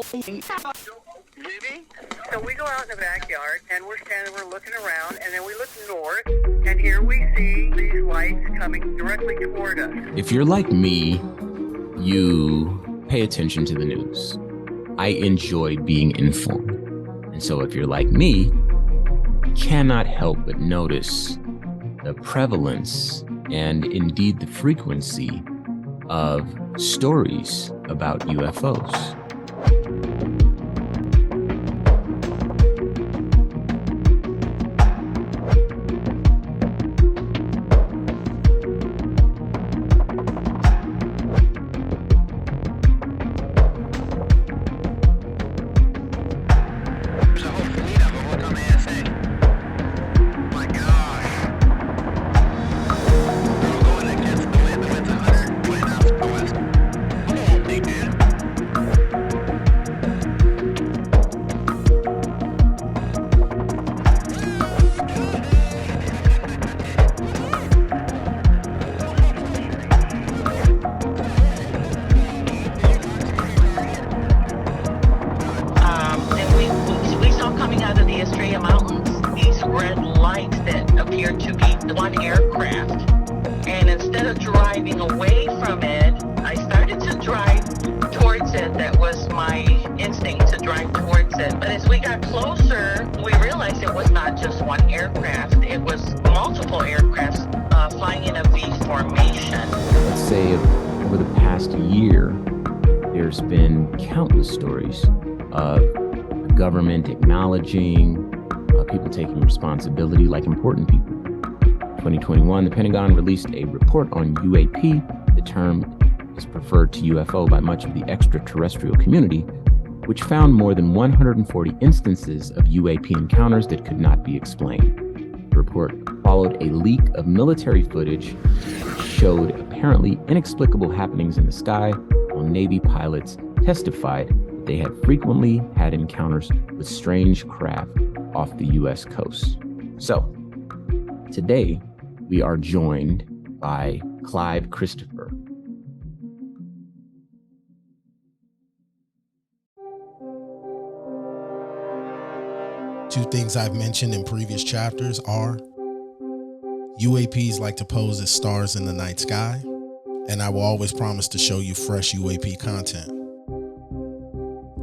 Vivi? So we go out in the backyard and we're looking around, and then we look north, and here we see these lights coming directly toward us. If you're like me, you pay attention to the news. I enjoy being informed. And so if you're like me, cannot help but notice the prevalence and indeed the frequency of stories about UFOs. There's been countless stories of the government acknowledging people taking responsibility like important people. 2021, the Pentagon released a report on UAP. The term is preferred to UFO by much of the extraterrestrial community, which found more than 140 instances of UAP encounters that could not be explained. The report followed a leak of military footage which showed apparently inexplicable happenings in the sky, while Navy pilots testified that they had frequently had encounters with strange craft off the U.S. coast. So, today we are joined by Clive Christopher. Two things I've mentioned in previous chapters are UAPs like to pose as stars in the night sky, and I will always promise to show you fresh UAP content.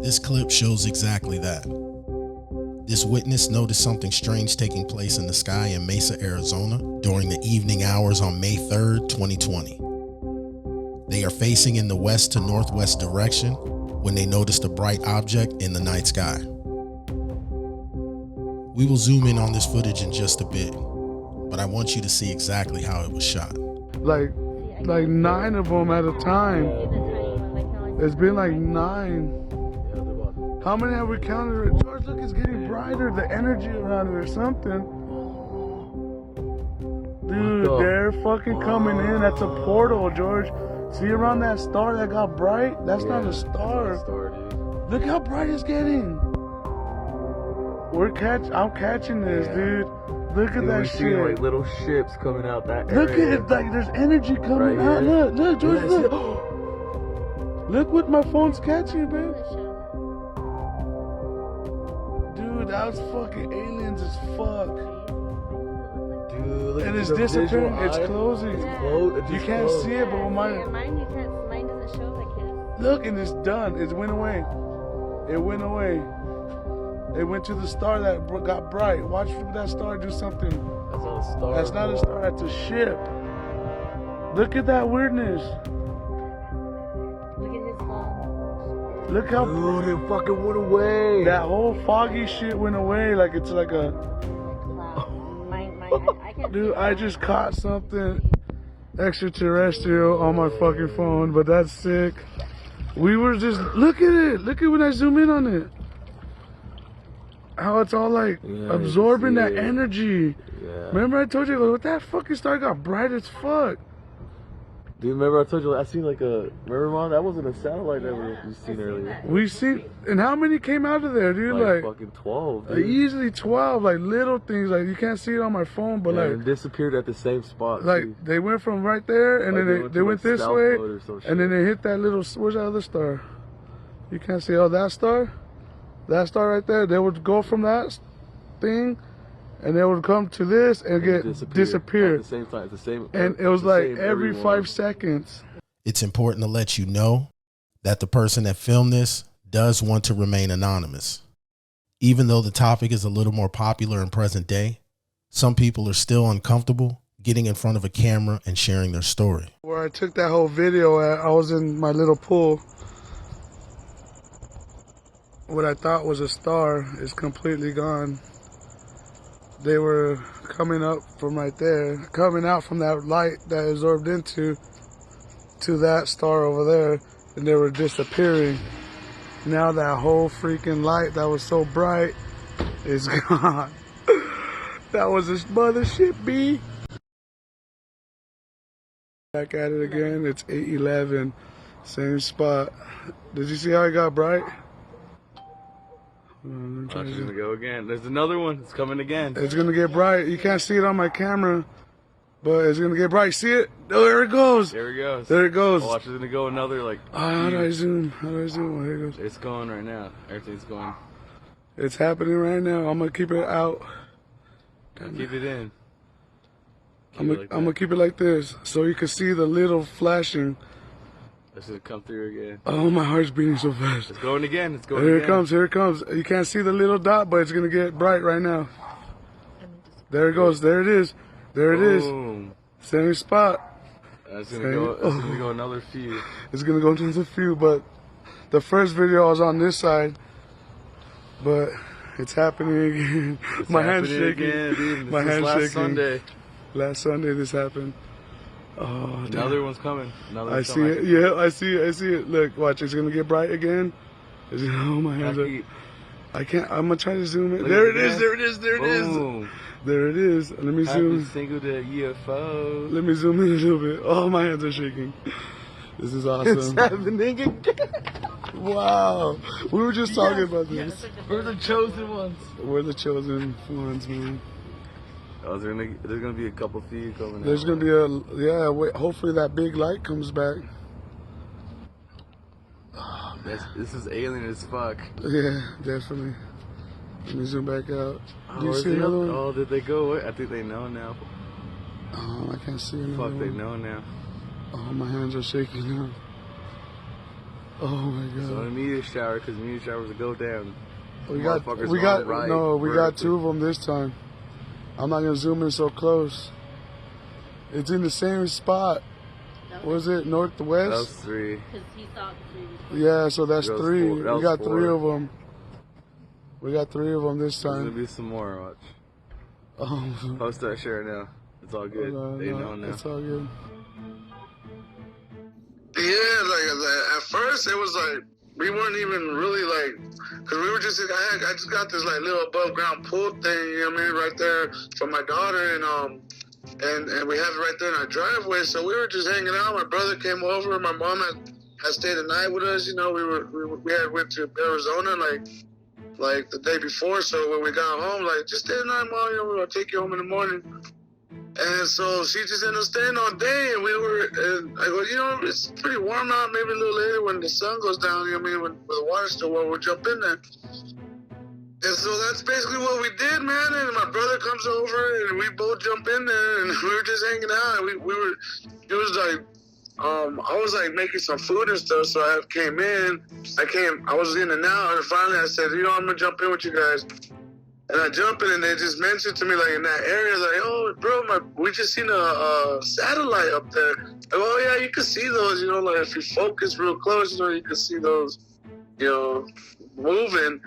This clip shows exactly that. This witness noticed something strange taking place in the sky in Mesa, Arizona during the evening hours on May 3rd, 2020. They are facing in the west to northwest direction when they noticed a bright object in the night sky. We will zoom in on this footage in just a bit, but I want you to see exactly how it was shot. Like 9 of them at a time. It's been like 9. How many have we counted? George, look, it's getting brighter. The energy around it or something. Dude, they're fucking coming in. That's a portal, George. See around that star that got bright? That's not a star. Look how bright it's getting. I'm catching this, dude. Look at that shit. Like little ships coming out that area. Look at it, like there's energy coming out. Look, George, look. Look what my phone's catching, babe. Dude, that was fucking aliens as fuck. Dude, look and at it's the disappearing, visual it's eye. closing. It's You can't see it, but mine you can't. Mine doesn't show like his. look, and it's done. It went away. It went away. It went to the star that got bright. Watch that star do something. That's not a star. That's not a star, that's a ship. Look at that weirdness. Look at his phone. Look how Dude, it fucking went away. that whole foggy shit went away. Like it's like a Cloud. I can't. dude, I just caught something extraterrestrial on my fucking phone, but that's sick. We were just look at it. Look at when I zoom in on it. How it's all like absorbing that energy. Yeah. Remember I told you, like, that fucking star got bright as fuck. Dude, remember I told you I seen like a, remember Mom? That wasn't a satellite that we seen earlier. We seen, and how many came out of there, dude? Like fucking 12, dude. Easily 12, like little things, like you can't see it on my phone, but and disappeared at the same spot. like too. they went from right there, and Like then they to, went like, this South way, Road or some shit. and then they hit that little, where's that other star? You can't see, oh, that star right there. They would go from that thing, and they would come to this and get disappear. At the same time, the same. And it was like every 5 seconds. It's important to let you know that the person that filmed this does want to remain anonymous. Even though the topic is a little more popular in present day, some people are still uncomfortable getting in front of a camera and sharing their story. Where I took that whole video at, I was in my little pool. What I thought was a star is completely gone. They were coming up from right there, coming out from that light that absorbed into to that star over there, and they were disappearing. Now that whole freaking light that was so bright is gone. That was this mothership B. Back at it again. It's 8:11, same spot. Did you see how it got bright? It's gonna go again. There's another one. It's coming again. It's gonna get bright. You can't see it on my camera, but it's gonna get bright. See it? Oh, there it goes. There it goes. There it goes. Watch, it's gonna go another like. How do I zoom? How do I zoom? Oh, here it goes. It's going right now. Everything's going. It's happening right now. I'm gonna keep it out. Keep it in. I'm gonna keep it like this, so you can see the little flashing. It's gonna come through again. Oh, my heart's beating so fast. It's going again. It's going Here again. it comes. Here it comes. You can't see the little dot, but it's gonna get bright right now. There it goes. There it is. There it is. Boom. Same spot. It's gonna go another few. It's gonna go into a few, but the first video I was on this side, but it's happening again. My hand's shaking. Again, dude. My hand's last shaking. Sunday. Last Sunday this happened. Oh, Another one's coming. I see it. Yeah, I see it. I see it. Look, watch. It's gonna get bright again. Oh, my hands are. I can't. I'm gonna try to zoom in. There it is. There it is. There it is. There it is. Let me zoom. Happy single to UFOs. Let me zoom in a little bit. Oh, my hands are shaking. This is awesome. It's happening again. Wow. We were just talking about this. We're the chosen ones. We're the chosen ones, man. Oh, there's gonna be a couple few coming. There's gonna be wait, hopefully that big light comes back. Oh, this is alien as fuck. Yeah, definitely. Let me zoom back out. Do you Oh, see another one? Oh, did they go away? I think they know now. Oh, I can't see another Fuck, one. they know now. Oh, my hands are shaking now. Oh my god. So a meteor shower, because meteor showers will go down. We got two of them this time. I'm not gonna zoom in so close. It's in the same spot. Was it northwest? That was 3. Because he thought 3 was Yeah, so that's 3. We got 4. 3 of them. We got 3 of them this There's time. gonna be some more. Watch. Oh. Post that share now. It's all good. They know now. It's all good. Yeah, like at first it was like we weren't even really like, cause we were just I just got this like little above ground pool thing, you know what I mean, right there for my daughter, and we have it right there in our driveway. So we were just hanging out. My brother came over. My mom had stayed the night with us. You know, we had went to Arizona like the day before. So when we got home, like just stay the night, Mom. You know, we'll take you home in the morning. And so she just ended up staying all day, and I go, you know, it's pretty warm out, maybe a little later when the sun goes down, you know what I mean, when the water's still warm, we'll jump in there. And so that's basically what we did, man, and my brother comes over, and we both jump in there, and we were just hanging out, and it was like, I was like making some food and stuff, so I was in and out, and finally I said, you know, I'm gonna jump in with you guys. And I jump in, and they just mentioned to me, like, in that area, like, oh, bro, we just seen a satellite up there. Like, oh, yeah, you can see those, you know, like, if you focus real close, you know, you can see those, you know, moving.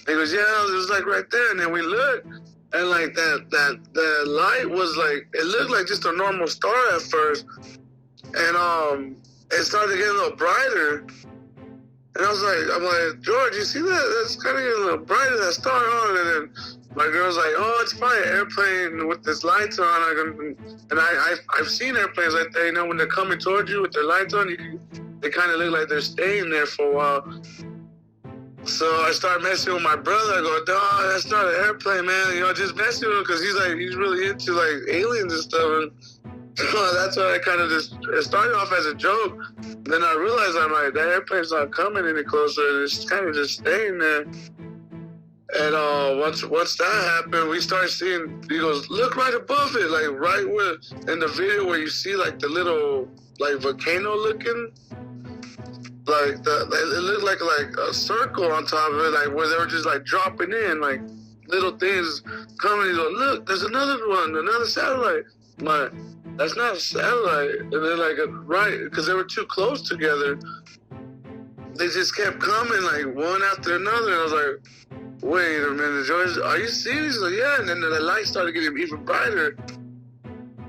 He goes, yeah, it was, like, right there. And then we looked, and, like, that light was, like, it looked like just a normal star at first. And it started getting a little brighter. And I'm like, George, you see that? That's kind of getting a little brighter, that star on. And then my girl's like, oh, it's probably an airplane with this lights on. And I've seen airplanes like that, you know, when they're coming towards you with their lights on, they kind of look like they're staying there for a while. So I start messing with my brother. I go, dog, that's not an airplane, man. You know, just messing with him because he's really into, like, aliens and stuff. So that's why I kind of just, it started off as a joke. Then I realized I'm like, that airplane's not coming any closer. It's kind of just staying there. And once that happened, we started seeing, he goes, look right above it, like right where, in the video where you see like the little, like volcano looking, like it looked like a circle on top of it, like where they were just like dropping in, like little things coming. He goes, look, there's another one, another satellite. I'm like, that's not a satellite. And then like, right, because they were too close together, they just kept coming like one after another. And I was like, wait a minute, George, are you serious? He's like, yeah. And then the light started getting even brighter.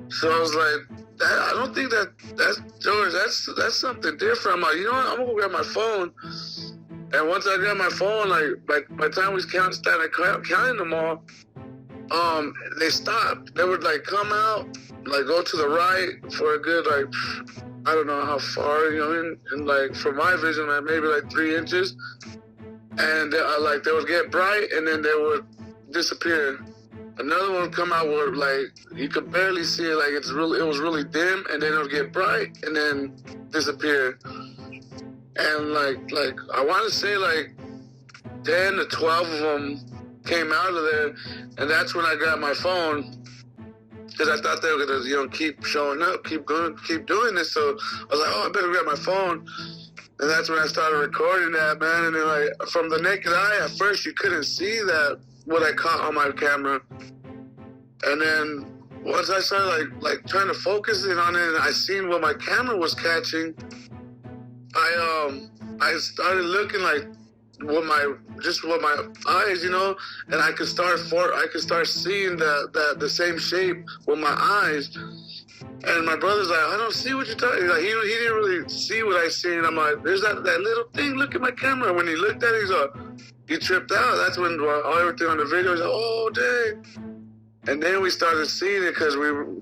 So I was like, I don't think that's George, that's something different. I'm like, you know what, I'm gonna go grab my phone. And once I grabbed my phone, like by the time we started counting them all, they stopped. They would like come out, like go to the right for a good, like, I don't know how far, you know, and like from my vision, like maybe like 3 inches. And like they would get bright and then they would disappear. Another one would come out where like you could barely see it, like it was really dim, and then it would get bright and then disappear. And like I want to say like 10 to 12 of them came out of there, and that's when I got my phone, because I thought they were gonna, you know, keep showing up, keep doing this. So I was like, oh, I better grab my phone. And that's when I started recording that, man. And then like from the naked eye, at first you couldn't see that, what I caught on my camera. And then once I started like trying to focus in on it, and I seen what my camera was catching, I started looking like with my eyes, you know, and I could start seeing the same shape with my eyes. And my brother's like, I don't see what you're talking about. Like, he didn't really see what I seen. I'm like, there's that little thing, look at my camera. When he looked at it, he's like, he tripped out. That's when everything on the video was like, oh, dang. And then we started seeing it because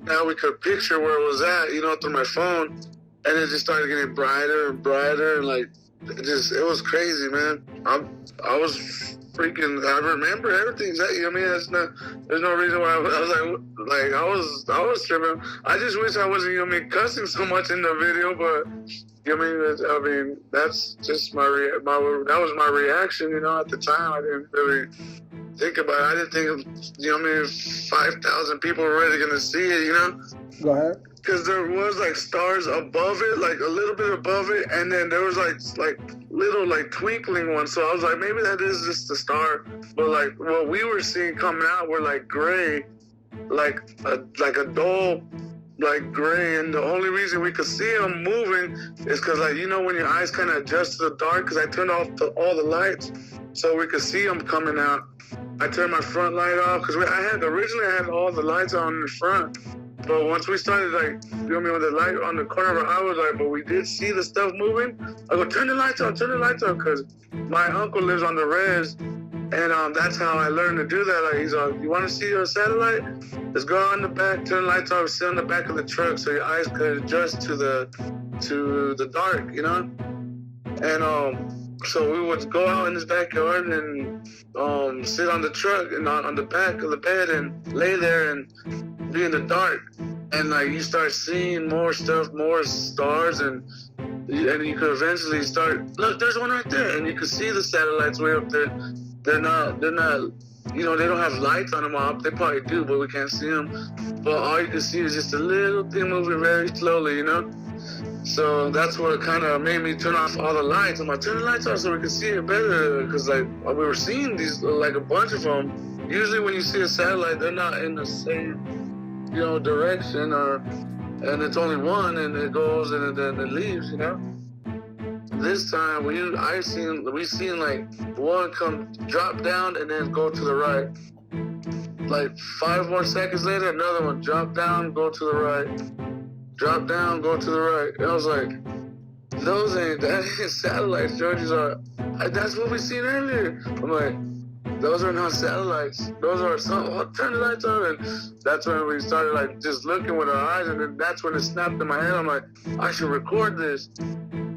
now we could picture where it was at, you know, through my phone. And it just started getting brighter and brighter. And like, it was crazy, man. I was freaking, I remember everything. I mean, there's no reason why I was I was tripping. I just wish I wasn't, you know, cussing so much in the video, but you know, I mean, that's just that was my reaction, you know, at the time. I didn't really think about it. I didn't think, you know, 5,000 people were really gonna see it, you know? Go ahead. Because there was like stars above it, like a little bit above it, and then there was like little like twinkling ones. So I was like, maybe that is just a star. But like what we were seeing coming out were like gray, like a dull, like gray. And the only reason we could see them moving is because, like, you know, when your eyes kind of adjust to the dark, because I turned off all the lights so we could see them coming out. I turned my front light off because originally I had all the lights on in the front. But once we started, like, you know what I mean, with the light on the corner of our eye, was like, but we did see the stuff moving. I go, turn the lights on, because my uncle lives on the res, and that's how I learned to do that. Like, he's like, you want to see your satellite? Let's go on the back, turn the lights off, sit on the back of the truck so your eyes could adjust to the dark, you know? And so we would go out in this backyard and sit on the truck and on the back of the bed and lay there and be in the dark, and like you start seeing more stuff, more stars, and you could eventually start, look, there's one right there, and you can see the satellites way up there. They're not, you know, they don't have lights on them up. They probably do, but we can't see them. But all you can see is just a little thing moving very slowly, you know? So that's what kind of made me turn off all the lights. I'm like, turn the lights off so we can see it better, because like we were seeing these, like a bunch of them. Usually when you see a satellite, they're not in the same, you know, direction, and it's only one, and it goes and then it leaves, you know. This time we seen like one come drop down and then go to the right. Like 5 more seconds later, another one drop down, go to the right, drop down, go to the right. And I was like, that ain't satellites, George. He's like, that's what we seen earlier. I'm like, those are not satellites. Those are turn the lights on. And that's when we started like just looking with our eyes, and then that's when it snapped in my head. I'm like, I should record this.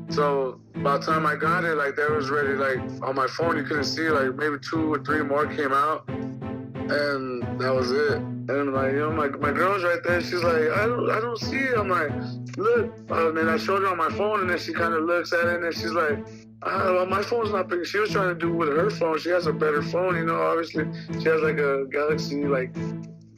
So by the time I got it, like, that was ready. Like on my phone, you couldn't see, like maybe 2 or 3 more came out. and that was it. And like, you know, my girl's right there. She's like, I don't see it. I'm like, look. And then I showed her on my phone, and then she kind of looks at it, and then she's like, well, my phone's not big. She was trying to do with her phone. She has a better phone, you know. Obviously, she has like a Galaxy, like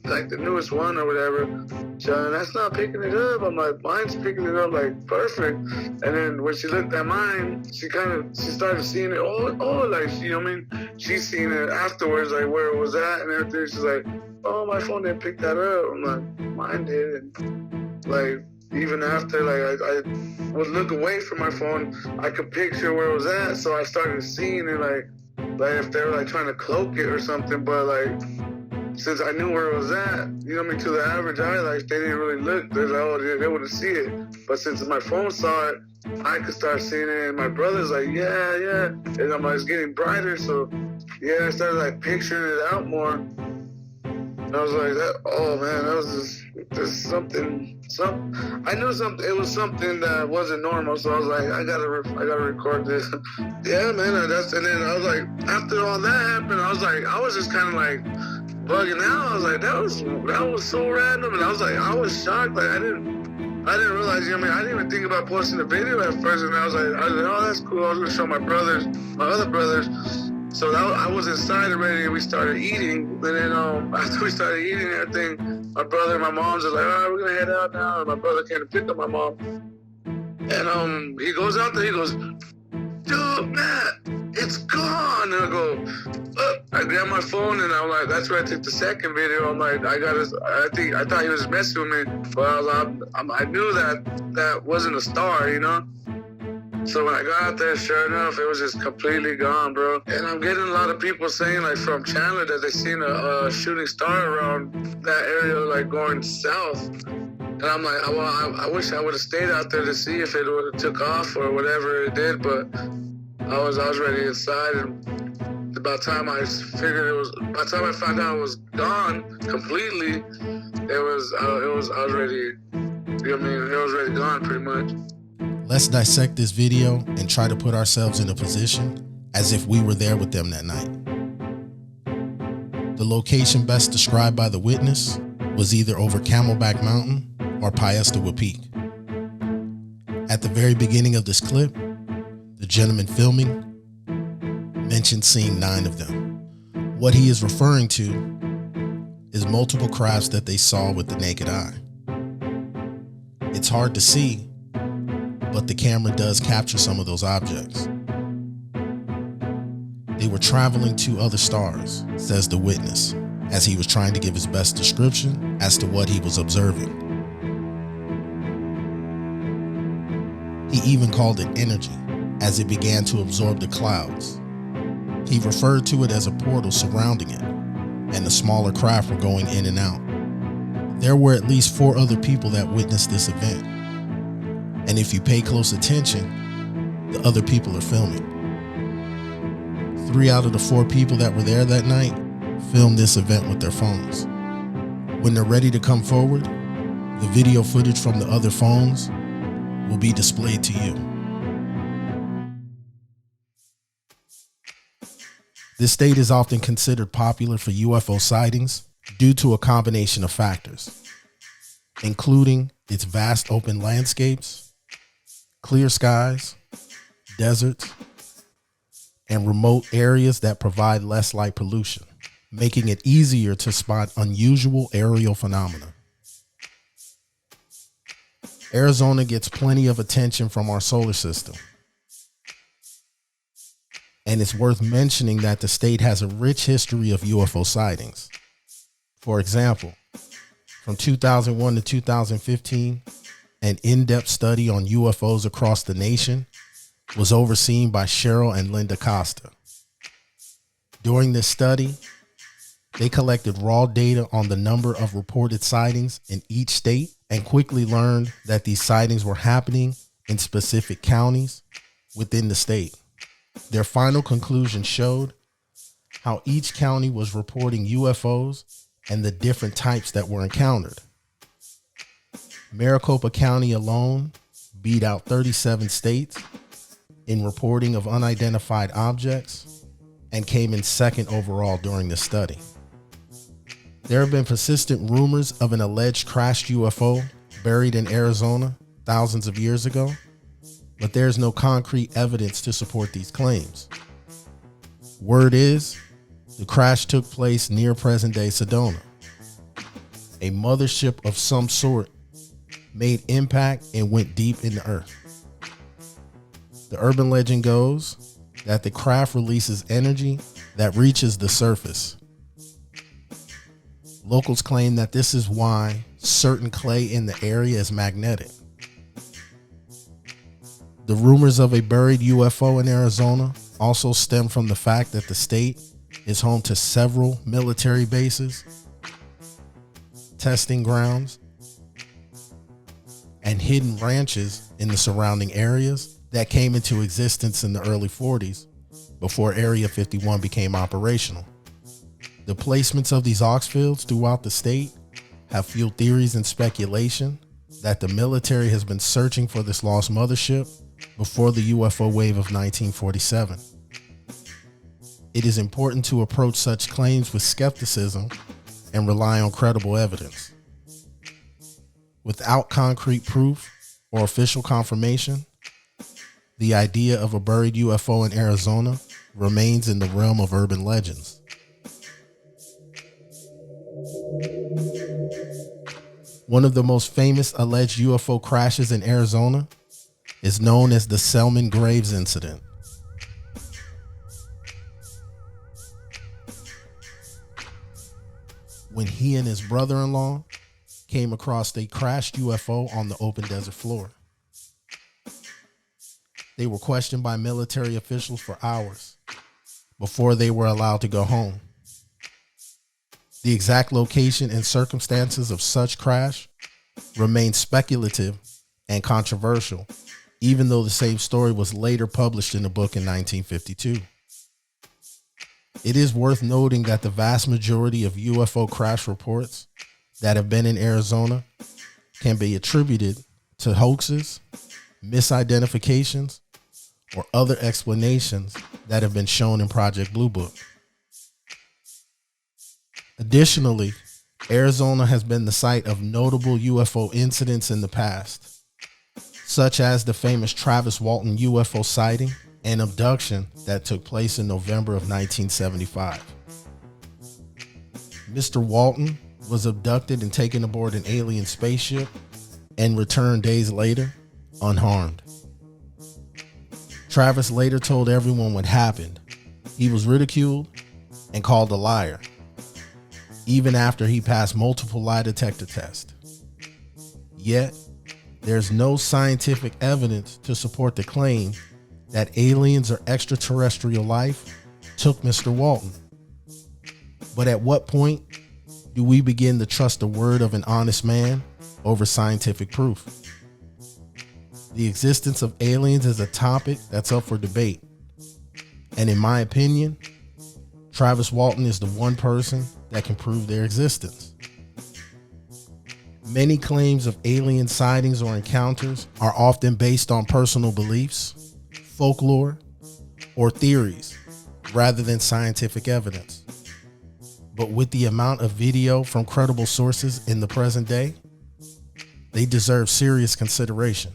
the newest one or whatever. So that's not picking it up. I'm like, mine's picking it up like perfect. And then when she looked at mine, she started seeing it. Like, you know what I mean? She's seen it afterwards, like where it was at and everything. She's like, oh, my phone didn't pick that up. I'm like, mine did. And like, even after, like, I would look away from my phone, I could picture where it was at. So I started seeing it, like if they were like trying to cloak it or something. But like, since I knew where it was at, you know what I mean, to the average eye, like, they didn't really look, they're like, oh, they wouldn't see it. But since my phone saw it, I could start seeing it, and my brother's like, yeah, and I'm like, it's getting brighter, so, yeah, I started, like, picturing it out more. And I was like, oh, man, that was just something, I knew something, it was something that wasn't normal, so I was like, I gotta record this. Yeah, man, and then I was like, after all that happened, I was just kind of like, bugging out. I was like, that was so random, and I was shocked. Like, I didn't realize. You know what I mean, I didn't even think about posting the video at first, and I was like, oh, that's cool. I was gonna show my other brothers. So I was inside already, and we started eating. And then after we started eating and everything, my brother and my mom's just like, all right, we're gonna head out now. And my brother came to pick up my mom, and he goes out there. He goes, dude, Matt, it's gone. And I go, I grabbed my phone, and I'm like, that's where I took the second video. I'm like, I thought he was messing with me, but I knew that wasn't a star, you know? So when I got out there, sure enough, it was just completely gone, bro. And I'm getting a lot of people saying, like, from Chandler, that they seen a shooting star around that area, like, going south. And I'm like, well, I wish I would have stayed out there to see if it would have took off or whatever it did, but I was already inside, and by the time I found out it was gone completely, I was already, you know what I mean, it was already gone pretty much. Let's dissect this video and try to put ourselves in a position as if we were there with them that night. The location best described by the witness was either over Camelback Mountain or Piestewa Peak. At the very beginning of this clip, the gentleman filming mentioned seeing 9 of them. What he is referring to is multiple crafts that they saw with the naked eye. It's hard to see, but the camera does capture some of those objects. They were traveling to other stars, says the witness, as he was trying to give his best description as to what he was observing. He even called it energy, as it began to absorb the clouds. He referred to it as a portal surrounding it, and the smaller craft were going in and out. There were at least 4 other people that witnessed this event. And if you pay close attention, the other people are filming. 3 out of the 4 people that were there that night filmed this event with their phones. When they're ready to come forward, the video footage from the other phones will be displayed to you. This state is often considered popular for UFO sightings due to a combination of factors, including its vast open landscapes, clear skies, deserts, and remote areas that provide less light pollution, making it easier to spot unusual aerial phenomena. Arizona gets plenty of attention from our solar system, and it's worth mentioning that the state has a rich history of UFO sightings. For example, from 2001 to 2015, an in-depth study on UFOs across the nation was overseen by Cheryl and Linda Costa. During this study, they collected raw data on the number of reported sightings in each state and quickly learned that these sightings were happening in specific counties within the state. Their final conclusion showed how each county was reporting UFOs and the different types that were encountered. Maricopa County alone beat out 37 states in reporting of unidentified objects and came in second overall during the study. There have been persistent rumors of an alleged crashed UFO buried in Arizona thousands of years ago, but there's no concrete evidence to support these claims. Word is, the crash took place near present-day Sedona. A mothership of some sort made impact and went deep in the earth. The urban legend goes that the craft releases energy that reaches the surface. Locals claim that this is why certain clay in the area is magnetic. The rumors of a buried UFO in Arizona also stem from the fact that the state is home to several military bases, testing grounds, and hidden ranches in the surrounding areas that came into existence in the early 40s before Area 51 became operational. The placements of these ox fields throughout the state have fueled theories and speculation that the military has been searching for this lost mothership before the UFO wave of 1947. It is important to approach such claims with skepticism and rely on credible evidence. Without concrete proof or official confirmation, the idea of a buried UFO in Arizona remains in the realm of urban legends. One of the most famous alleged UFO crashes in Arizona is known as the Selman Graves incident. When he and his brother-in-law came across a crashed UFO on the open desert floor. They were questioned by military officials for hours before they were allowed to go home. The exact location and circumstances of such crash remain speculative and controversial, even though the same story was later published in a book in 1952. It is worth noting that the vast majority of UFO crash reports that have been in Arizona can be attributed to hoaxes, misidentifications, or other explanations that have been shown in Project Blue Book. Additionally, Arizona has been the site of notable UFO incidents in the past, such as the famous Travis Walton UFO sighting and abduction that took place in November of 1975. Mr. Walton was abducted and taken aboard an alien spaceship and returned days later unharmed. Travis later told everyone what happened. He was ridiculed and called a liar, even after he passed multiple lie detector tests. Yet, there's no scientific evidence to support the claim that aliens or extraterrestrial life took Mr. Walton. But at what point do we begin to trust the word of an honest man over scientific proof? The existence of aliens is a topic that's up for debate. And in my opinion, Travis Walton is the one person that can prove their existence. Many claims of alien sightings or encounters are often based on personal beliefs, folklore, or theories, rather than scientific evidence. But with the amount of video from credible sources in the present day, they deserve serious consideration.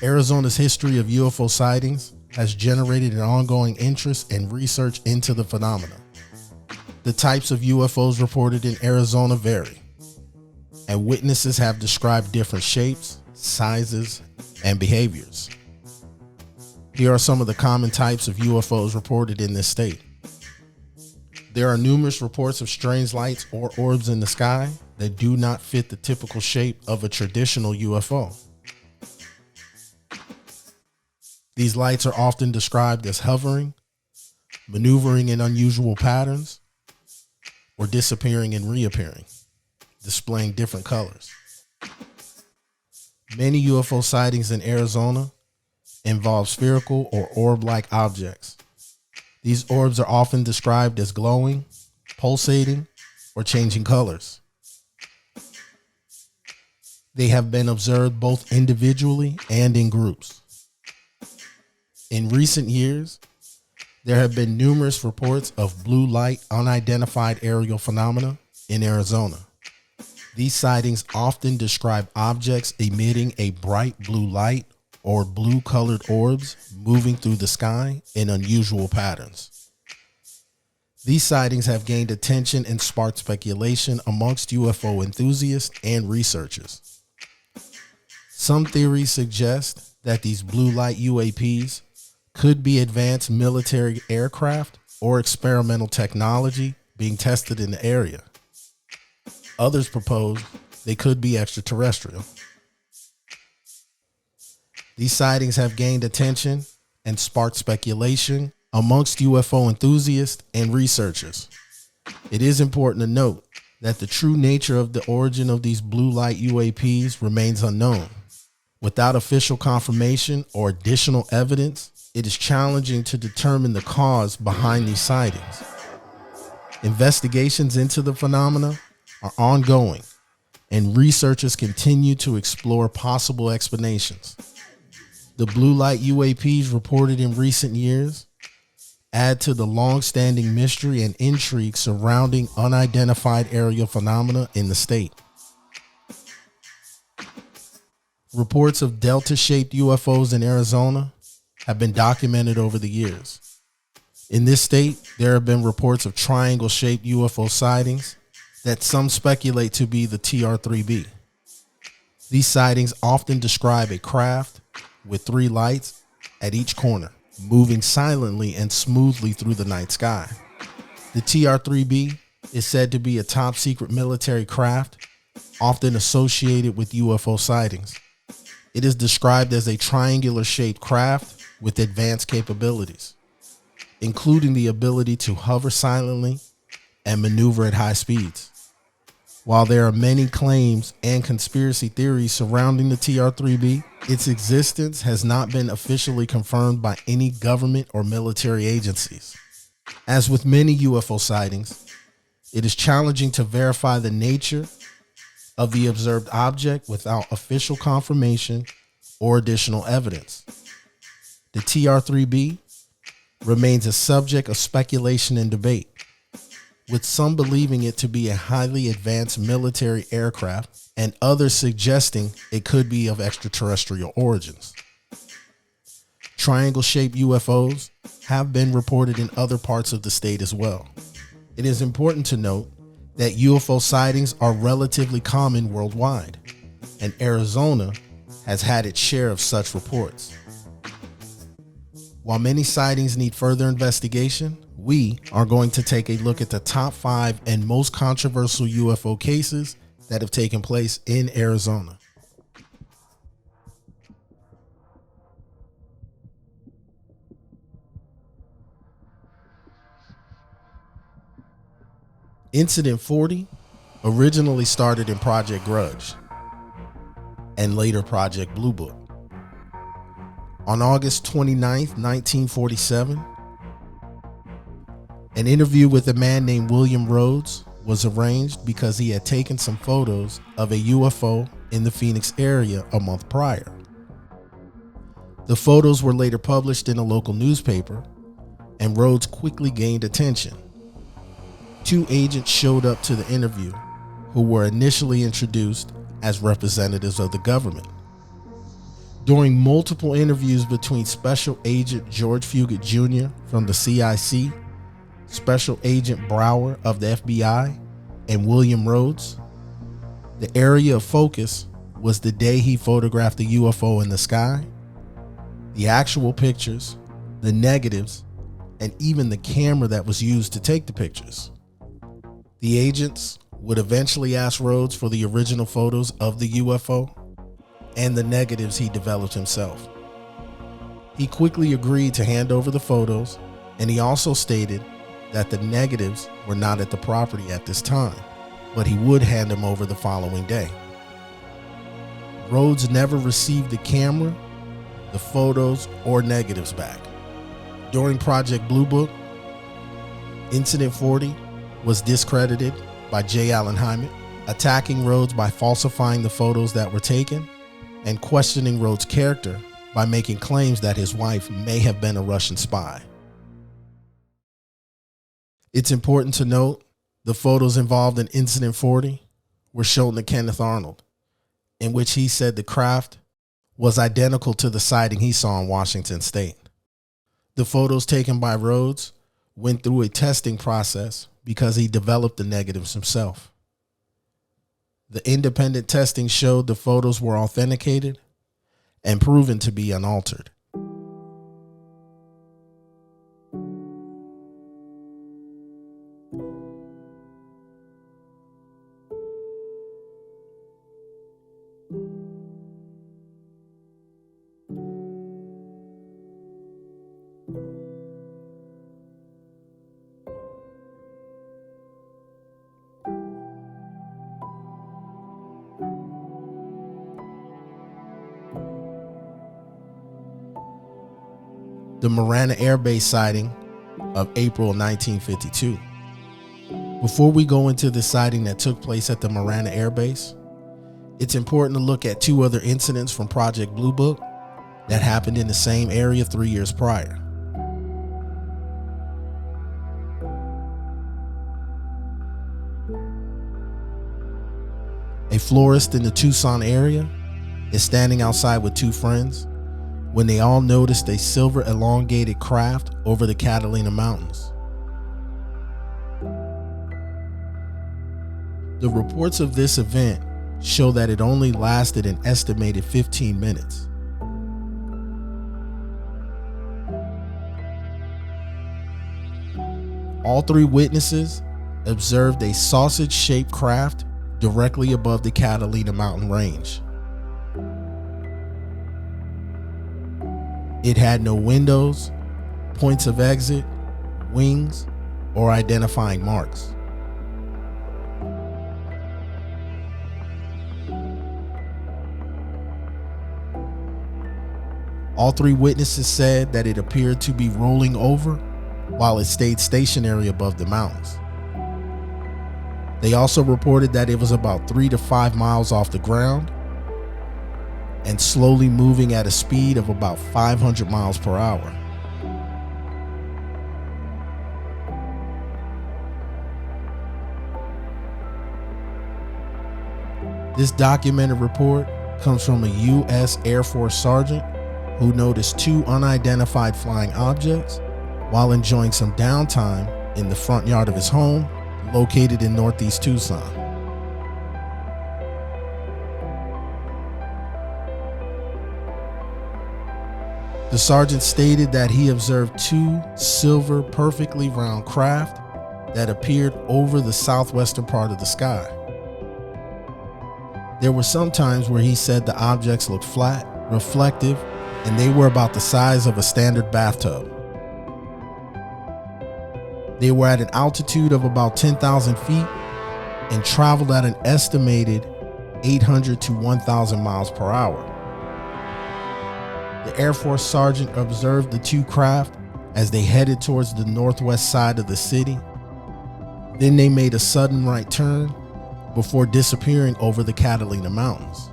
Arizona's history of UFO sightings has generated an ongoing interest and research into the phenomena. The types of UFOs reported in Arizona vary, and witnesses have described different shapes, sizes, and behaviors. Here are some of the common types of UFOs reported in this state. There are numerous reports of strange lights or orbs in the sky that do not fit the typical shape of a traditional UFO. These lights are often described as hovering, maneuvering in unusual patterns, or disappearing and reappearing, displaying different colors. Many UFO sightings in Arizona involve spherical or orb-like objects. These orbs are often described as glowing, pulsating, or changing colors. They have been observed both individually and in groups. In recent years, there have been numerous reports of blue light unidentified aerial phenomena in Arizona. These sightings often describe objects emitting a bright blue light or blue-colored orbs moving through the sky in unusual patterns. These sightings have gained attention and sparked speculation amongst UFO enthusiasts and researchers. Some theories suggest that these blue light UAPs could be advanced military aircraft or experimental technology being tested in the area. Others propose they could be extraterrestrial. These sightings have gained attention and sparked speculation amongst UFO enthusiasts and researchers. It is important to note that the true nature of the origin of these blue light UAPs remains unknown. Without official confirmation or additional evidence, it is challenging to determine the cause behind these sightings. Investigations into the phenomena are ongoing, and researchers continue to explore possible explanations. The blue light UAPs reported in recent years add to the long-standing mystery and intrigue surrounding unidentified aerial phenomena in the state. Reports of delta-shaped UFOs in Arizona have been documented over the years. In this state, there have been reports of triangle-shaped UFO sightings that some speculate to be the TR-3B. These sightings often describe a craft with 3 lights at each corner, moving silently and smoothly through the night sky. The TR-3B is said to be a top-secret military craft, often associated with UFO sightings. It is described as a triangular-shaped craft with advanced capabilities, including the ability to hover silently and maneuver at high speeds. While there are many claims and conspiracy theories surrounding the TR-3B, its existence has not been officially confirmed by any government or military agencies. As with many UFO sightings, it is challenging to verify the nature of the observed object without official confirmation or additional evidence. The TR-3B remains a subject of speculation and debate, with some believing it to be a highly advanced military aircraft and others suggesting it could be of extraterrestrial origins. Triangle-shaped UFOs have been reported in other parts of the state as well. It is important to note that UFO sightings are relatively common worldwide, and Arizona has had its share of such reports. While many sightings need further investigation, we are going to take a look at the top 5 and most controversial UFO cases that have taken place in Arizona. Incident 40 originally started in Project Grudge and later Project Blue Book. On August 29th, 1947, an interview with a man named William Rhodes was arranged because he had taken some photos of a UFO in the Phoenix area a month prior. The photos were later published in a local newspaper, and Rhodes quickly gained attention. 2 agents showed up to the interview who were initially introduced as representatives of the government. During multiple interviews between Special Agent George Fugit Jr. from the CIC, Special Agent Brower of the FBI, and William Rhodes, the area of focus was the day he photographed the UFO in the sky, the actual pictures, the negatives, and even the camera that was used to take the pictures. The agents would eventually ask Rhodes for the original photos of the UFO and the negatives he developed himself. He quickly agreed to hand over the photos, and he also stated that the negatives were not at the property at this time, but he would hand them over the following day. Rhodes never received the camera, the photos, or negatives back. During Project Blue Book, Incident 40 was discredited by J. Allen Hyman, attacking Rhodes by falsifying the photos that were taken and questioning Rhodes' character by making claims that his wife may have been a Russian spy. It's important to note The photos involved in Incident 40 were shown to Kenneth Arnold, in which he said the craft was identical to the sighting he saw in Washington State. The photos taken by Rhodes went through a testing process because he developed the negatives himself. The independent testing showed the photos were authenticated and proven to be unaltered. The Marana Air Base sighting of April 1952. Before we go into the sighting that took place at the Marana Air Base, it's important to look at two other incidents from Project Blue Book that happened in the same area 3 years prior. A florist in the Tucson area is standing outside with two friends when they all noticed a silver elongated craft over the Catalina Mountains. The reports of this event show that it only lasted an estimated 15 minutes. All three witnesses observed a sausage-shaped craft directly above the Catalina mountain range. It had no windows, points of exit, wings, or identifying marks. All three witnesses said that it appeared to be rolling over while it stayed stationary above the mountains. They also reported that it was about 3 to 5 miles off the ground and slowly moving at a speed of about 500 miles per hour. This documented report comes from a U.S. Air Force sergeant who noticed two unidentified flying objects while enjoying some downtime in the front yard of his home located in northeast Tucson. The sergeant stated that he observed two silver, perfectly round craft that appeared over the southwestern part of the sky. There were some times where he said the objects looked flat, reflective, and they were about the size of a standard bathtub. They were at an altitude of about 10,000 feet and traveled at an estimated 800 to 1,000 miles per hour. The Air Force sergeant observed the two craft as they headed towards the northwest side of the city. Then they made a sudden right turn before disappearing over the Catalina Mountains.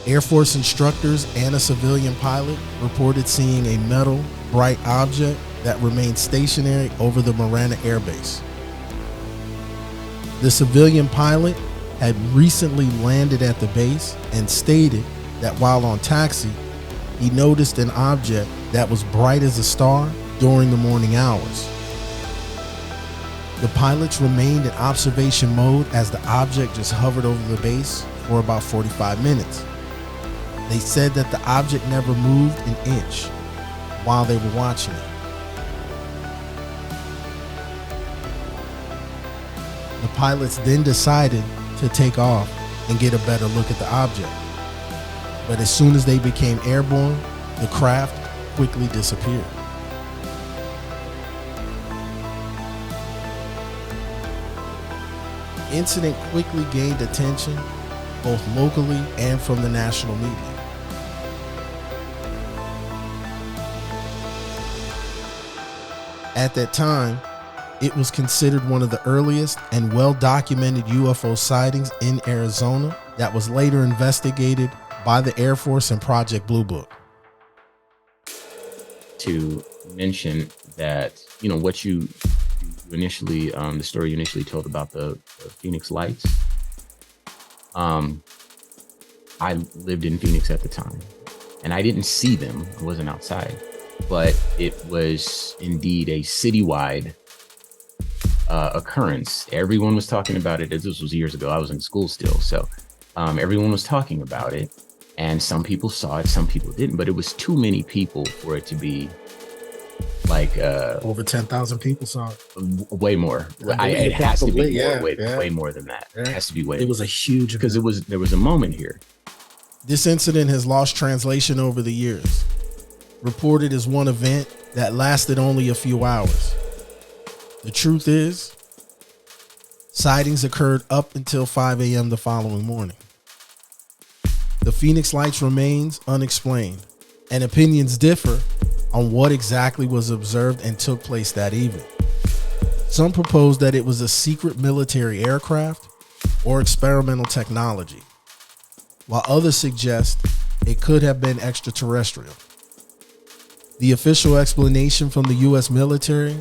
Air Force instructors and a civilian pilot reported seeing a metal, bright object that remained stationary over the Marana Air Base. The civilian pilot had recently landed at the base and stated that while on taxi, he noticed an object that was bright as a star during the morning hours. The pilots remained in observation mode as the object just hovered over the base for about 45 minutes. They said that the object never moved an inch while they were watching it. The pilots then decided to take off and get a better look at the object. But as soon as they became airborne, the craft quickly disappeared. The incident quickly gained attention, both locally and from the national media. At that time, it was considered one of the earliest and well-documented UFO sightings in Arizona that was later investigated by the Air Force and Project Blue Book. To mention that, you know, what you initially, the story you initially told about the Phoenix Lights. I lived in Phoenix at the time, and I didn't see them. I wasn't outside, but it was indeed a citywide occurrence. Everyone was talking about it. This was years ago. I was in school still, so everyone was talking about it, and some people saw it, some people didn't. But it was too many people for it to be like over 10,000 people saw it. Way more. It has to be more, way more than that. Yeah. It has to be way. It was a huge, because there was a moment here. This incident has lost translation over the years. Reported as one event that lasted only a few hours. The truth is, sightings occurred up until 5 a.m. the following morning. The Phoenix Lights remains unexplained, and opinions differ on what exactly was observed and took place that evening. Some propose that it was a secret military aircraft or experimental technology, while others suggest it could have been extraterrestrial. The official explanation from the U.S. military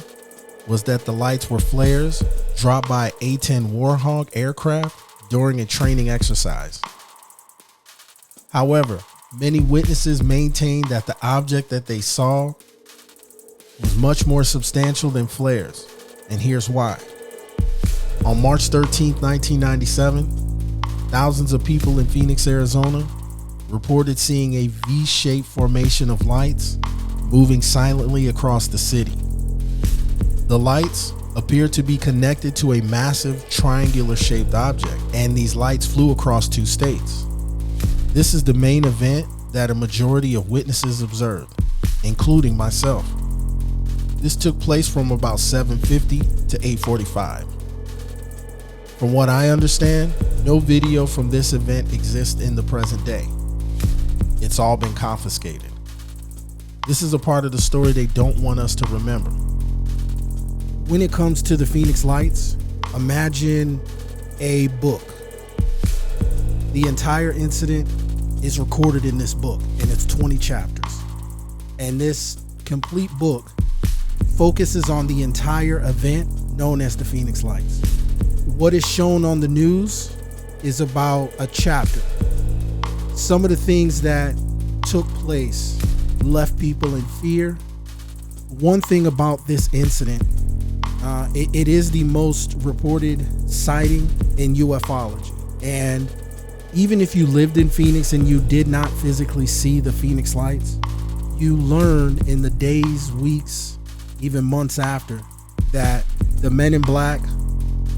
was that the lights were flares dropped by an A-10 Warhawk aircraft during a training exercise. However, many witnesses maintained that the object that they saw was much more substantial than flares, and here's why. On March 13, 1997, thousands of people in Phoenix, Arizona reported seeing a V-shaped formation of lights moving silently across the city. The lights appeared to be connected to a massive triangular-shaped object, and these lights flew across 2 states. This is the main event that a majority of witnesses observed, including myself. This took place from about 7:50 to 8:45. From what I understand, no video from this event exists in the present day. It's all been confiscated. This is a part of the story they don't want us to remember. When it comes to the Phoenix Lights, imagine a book. The entire incident is recorded in this book, and it's 20 chapters. And this complete book focuses on the entire event known as the Phoenix Lights. What is shown on the news is about a chapter. Some of the things that took place left people in fear. One thing about this incident, it is the most reported sighting in ufology. And even if you lived in Phoenix and you did not physically see the Phoenix Lights, you learned in the days, weeks, even months after that the Men in Black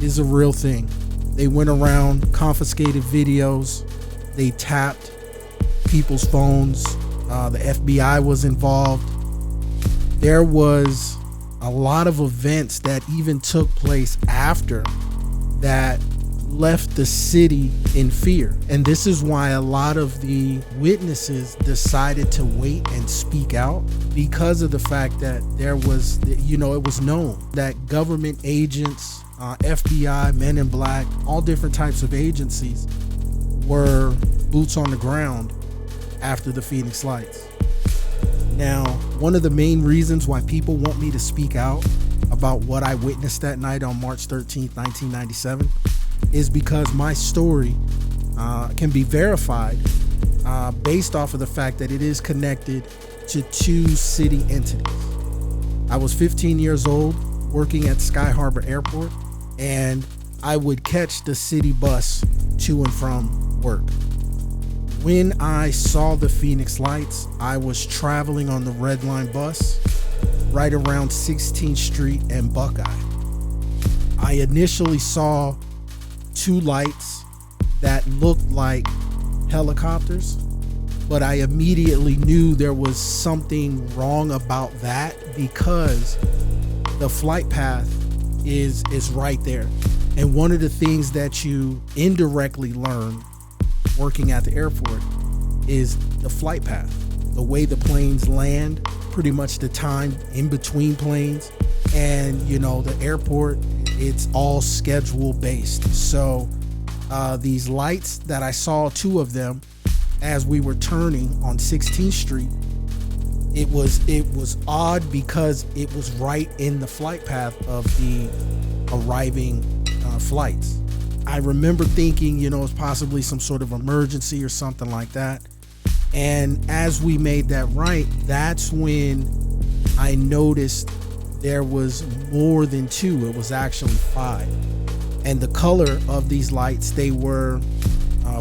is a real thing. They went around, confiscated videos, they tapped people's phones, the FBI was involved. There was a lot of events that even took place after that left the city in fear. And this is why a lot of the witnesses decided to wait and speak out, because of the fact that there was, it was known that government agents, FBI, Men in Black, all different types of agencies were boots on the ground after the Phoenix Lights. Now, one of the main reasons why people want me to speak out about what I witnessed that night on March 13th, 1997, is because my story can be verified based off of the fact that it is connected to 2 city entities. I was 15 years old working at Sky Harbor Airport, and I would catch the city bus to and from work. When I saw the Phoenix Lights, I was traveling on the Red Line bus right around 16th Street and Buckeye. I initially saw 2 lights that looked like helicopters, but I immediately knew there was something wrong about that because the flight path is right there. And one of the things that you indirectly learn working at the airport is the flight path, the way the planes land, pretty much the time in between planes. And the airport, it's all schedule based. So these lights that I saw, 2 of them, as we were turning on 16th Street. It was odd because it was right in the flight path of the arriving flights. I remember thinking, it's possibly some sort of emergency or something like that. And as we made that right, that's when I noticed there was more than 2. It was actually 5. And the color of these lights, they were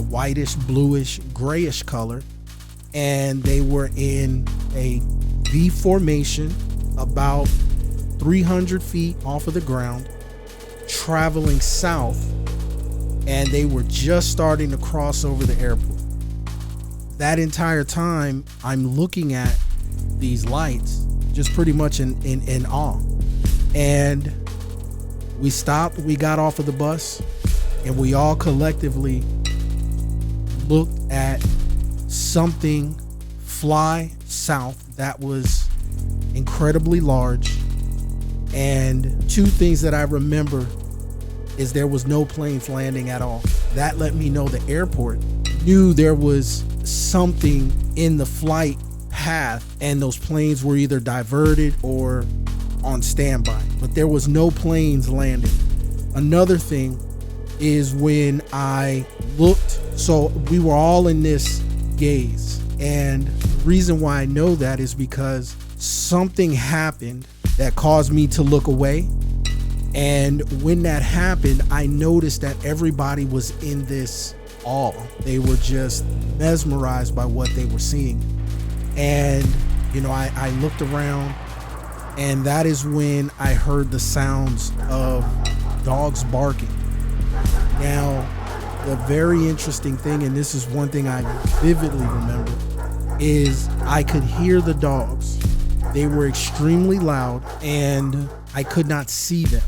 whitish, bluish, grayish color. And they were in a V formation about 300 feet off of the ground, traveling south. And they were just starting to cross over the airport. That entire time, I'm looking at these lights, just pretty much in awe. And we stopped, we got off of the bus, and we all collectively looked at something fly south that was incredibly large. And 2 things that I remember is there was no planes landing at all. That let me know the airport knew there was something in the flight path, and those planes were either diverted or on standby, but there was no planes landing. Another thing is when I looked, so we were all in this gaze, and the reason why I know that is because something happened that caused me to look away. And when that happened, I noticed that everybody was in this awe. They were just mesmerized by what they were seeing. And I looked around, and that is when I heard the sounds of dogs barking. Now, the very interesting thing, and this is one thing I vividly remember, is I could hear the dogs. They were extremely loud, and I could not see them.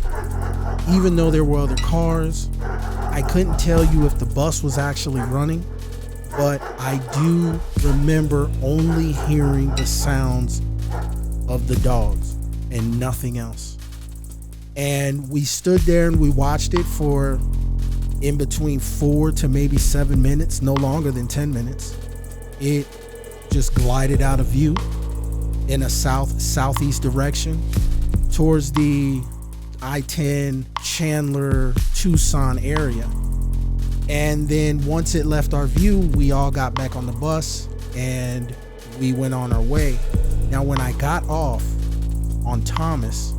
Even though there were other cars, I couldn't tell you if the bus was actually running, but I do remember only hearing the sounds of the dogs and nothing else. And we stood there and we watched it for in between 4 to maybe 7 minutes, no longer than 10 minutes. It just glided out of view in a southeast direction towards the I-10 Chandler Tucson area. And then once it left our view, we all got back on the bus and we went on our way. Now, when I got off on Thomas,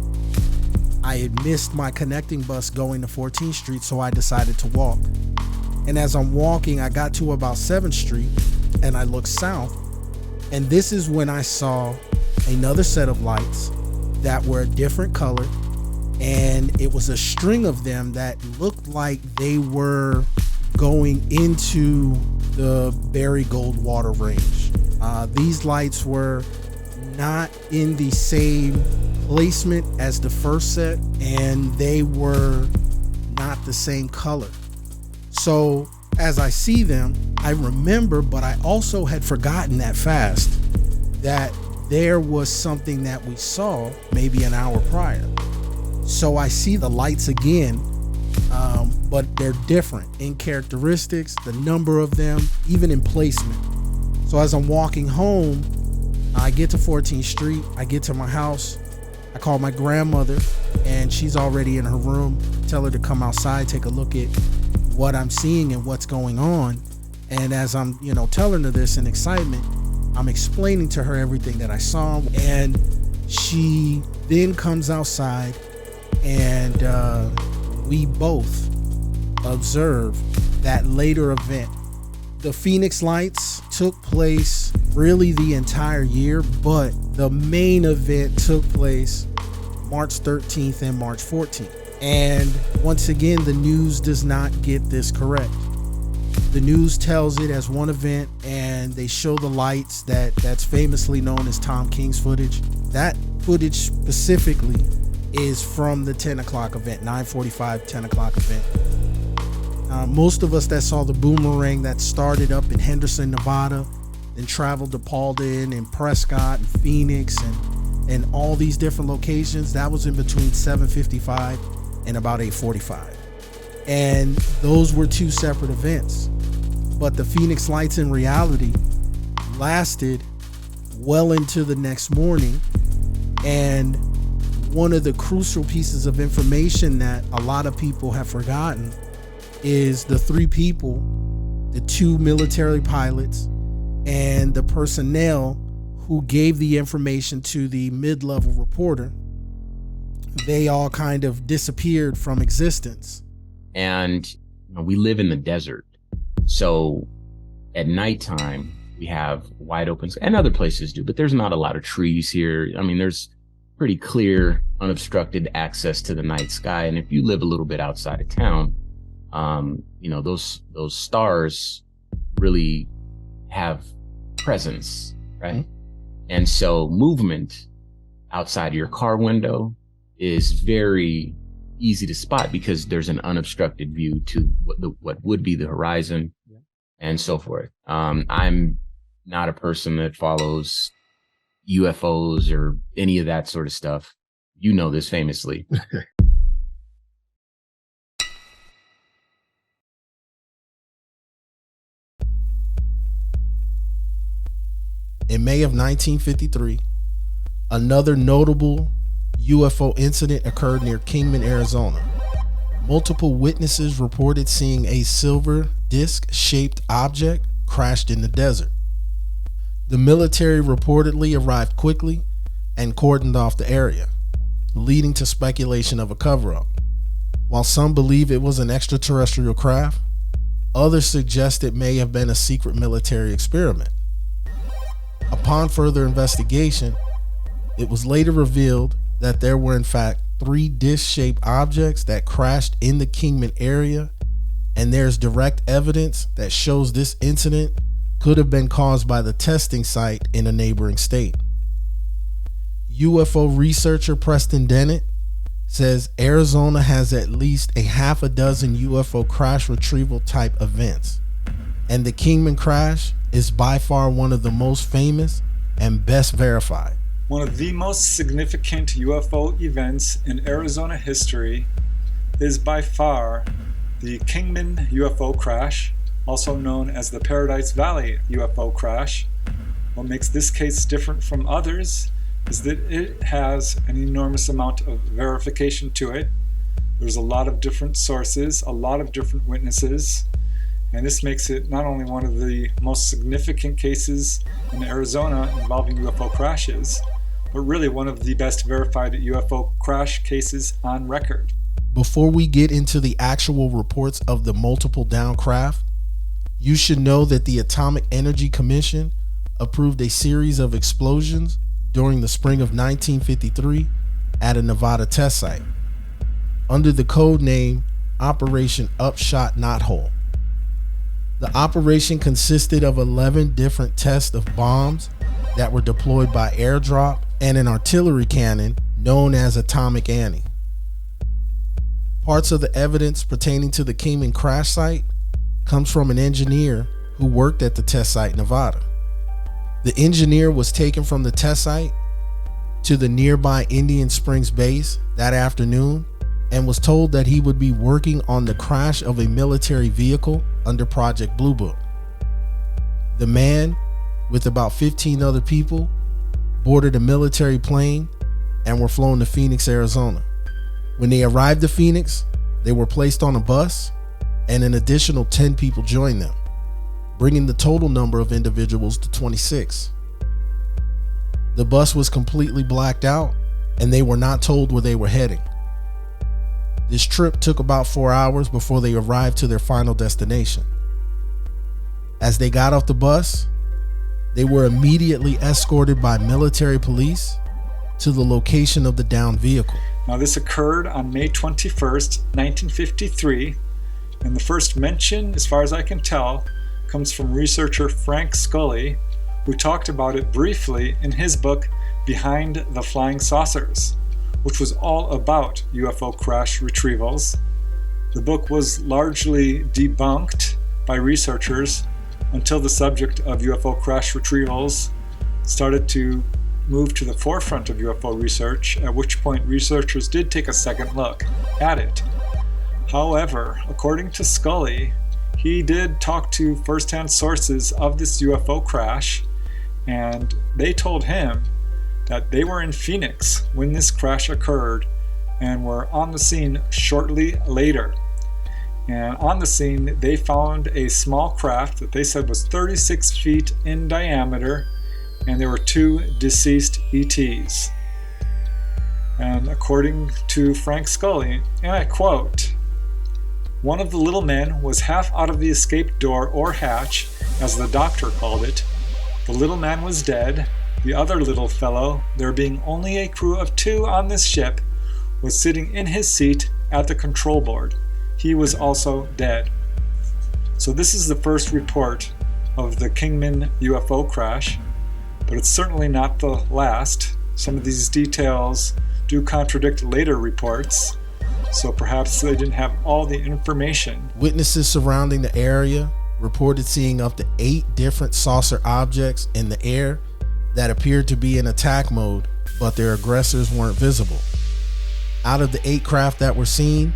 I had missed my connecting bus going to 14th Street, so I decided to walk. And as I'm walking, I got to about 7th Street and I looked south, and this is when I saw another set of lights that were a different color, and it was a string of them that looked like they were going into the Berry Goldwater range. These lights were not in the same placement as the first set, and they were not the same color. So as I see them, I remember, but I also had forgotten that fast that there was something that we saw maybe an hour prior. So I see the lights again, but they're different in characteristics, the number of them, even in placement. So as I'm walking home, I get to 14th Street, I get to my house, I call my grandmother, and she's already in her room. Tell her to come outside, take a look at what I'm seeing and what's going on. And as I'm, telling her this in excitement, I'm explaining to her everything that I saw, and she then comes outside, and we both observe that later event. The Phoenix Lights took place really the entire year, but the main event took place March 13th and March 14th. And once again, the news does not get this correct. The news tells it as one event, and they show the lights that's famously known as Tom King's footage. That footage specifically is from the 10 o'clock event, 9:45, 10 o'clock event. Most of us that saw the boomerang that started up in Henderson, Nevada, then traveled to Paulden and Prescott and Phoenix and all these different locations, that was in between 7:55 and about 8:45. And those were two separate events. But the Phoenix Lights in reality lasted well into the next morning. And one of the crucial pieces of information that a lot of people have forgotten is the three people, the two military pilots and the personnel who gave the information to the mid-level reporter. They all kind of disappeared from existence. And we live in the desert. So at nighttime, we have wide open, and other places do, but there's not a lot of trees here. I mean, there's pretty clear, unobstructed access to the night sky. And if you live a little bit outside of town, those stars really have presence, right? Mm-hmm. And so movement outside your car window is very easy to spot because there's an unobstructed view to what would be the horizon, and so forth. I'm not a person that follows UFOs or any of that sort of stuff. You know this famously. In May of 1953, another notable UFO incident occurred near Kingman, Arizona. Multiple witnesses reported seeing a silver disc-shaped object crashed in the desert. The military reportedly arrived quickly and cordoned off the area, leading to speculation of a cover-up. While some believe it was an extraterrestrial craft, others suggest it may have been a secret military experiment. Upon further investigation, it was later revealed that there were in fact 3 disc-shaped objects that crashed in the Kingman area, and there's direct evidence that shows this incident could have been caused by the testing site in a neighboring state. UFO researcher Preston Dennett says Arizona has at least a half a dozen UFO crash retrieval type events, and the Kingman crash is by far one of the most famous and best verified. One of the most significant UFO events in Arizona history is by far the Kingman UFO crash, also known as the Paradise Valley UFO crash. What makes this case different from others is that it has an enormous amount of verification to it. There's a lot of different sources, a lot of different witnesses, and this makes it not only one of the most significant cases in Arizona involving UFO crashes, but really one of the best verified UFO crash cases on record. Before we get into the actual reports of the multiple downed craft, you should know that the Atomic Energy Commission approved a series of explosions during the spring of 1953 at a Nevada test site under the code name Operation Upshot Knothole. The operation consisted of 11 different tests of bombs that were deployed by airdrop and an artillery cannon known as Atomic Annie. Parts of the evidence pertaining to the Kingman crash site comes from an engineer who worked at the test site in Nevada. The engineer was taken from the test site to the nearby Indian Springs base that afternoon and was told that he would be working on the crash of a military vehicle under Project Blue Book. The man, with about 15 other people, boarded a military plane and were flown to Phoenix, Arizona. When they arrived to Phoenix, they were placed on a bus and an additional 10 people joined them, bringing the total number of individuals to 26. The bus was completely blacked out and they were not told where they were heading. This trip took about 4 hours before they arrived to their final destination. As they got off the bus, they were immediately escorted by military police to the location of the downed vehicle. Now this occurred on May 21st, 1953, and the first mention, as far as I can tell, comes from researcher Frank Scully, who talked about it briefly in his book Behind the Flying Saucers, which was all about UFO crash retrievals. The book was largely debunked by researchers until the subject of UFO crash retrievals started to move to the forefront of UFO research, at which point researchers did take a second look at it. However, according to Scully, he did talk to first-hand sources of this UFO crash, and they told him that they were in Phoenix when this crash occurred and were on the scene shortly later. And on the scene, they found a small craft that they said was 36 feet in diameter, and there were 2 deceased ETs. And according to Frank Scully, and I quote, "One of the little men was half out of the escape door or hatch, as the doctor called it. The little man was dead. The other little fellow, there being only a crew of 2 on this ship, was sitting in his seat at the control board. He was also dead." So this is the first report of the Kingman UFO crash, but it's certainly not the last. Some of these details do contradict later reports, so perhaps they didn't have all the information. Witnesses surrounding the area reported seeing up to 8 different saucer objects in the air that appeared to be in attack mode, but their aggressors weren't visible. Out of the 8 craft that were seen,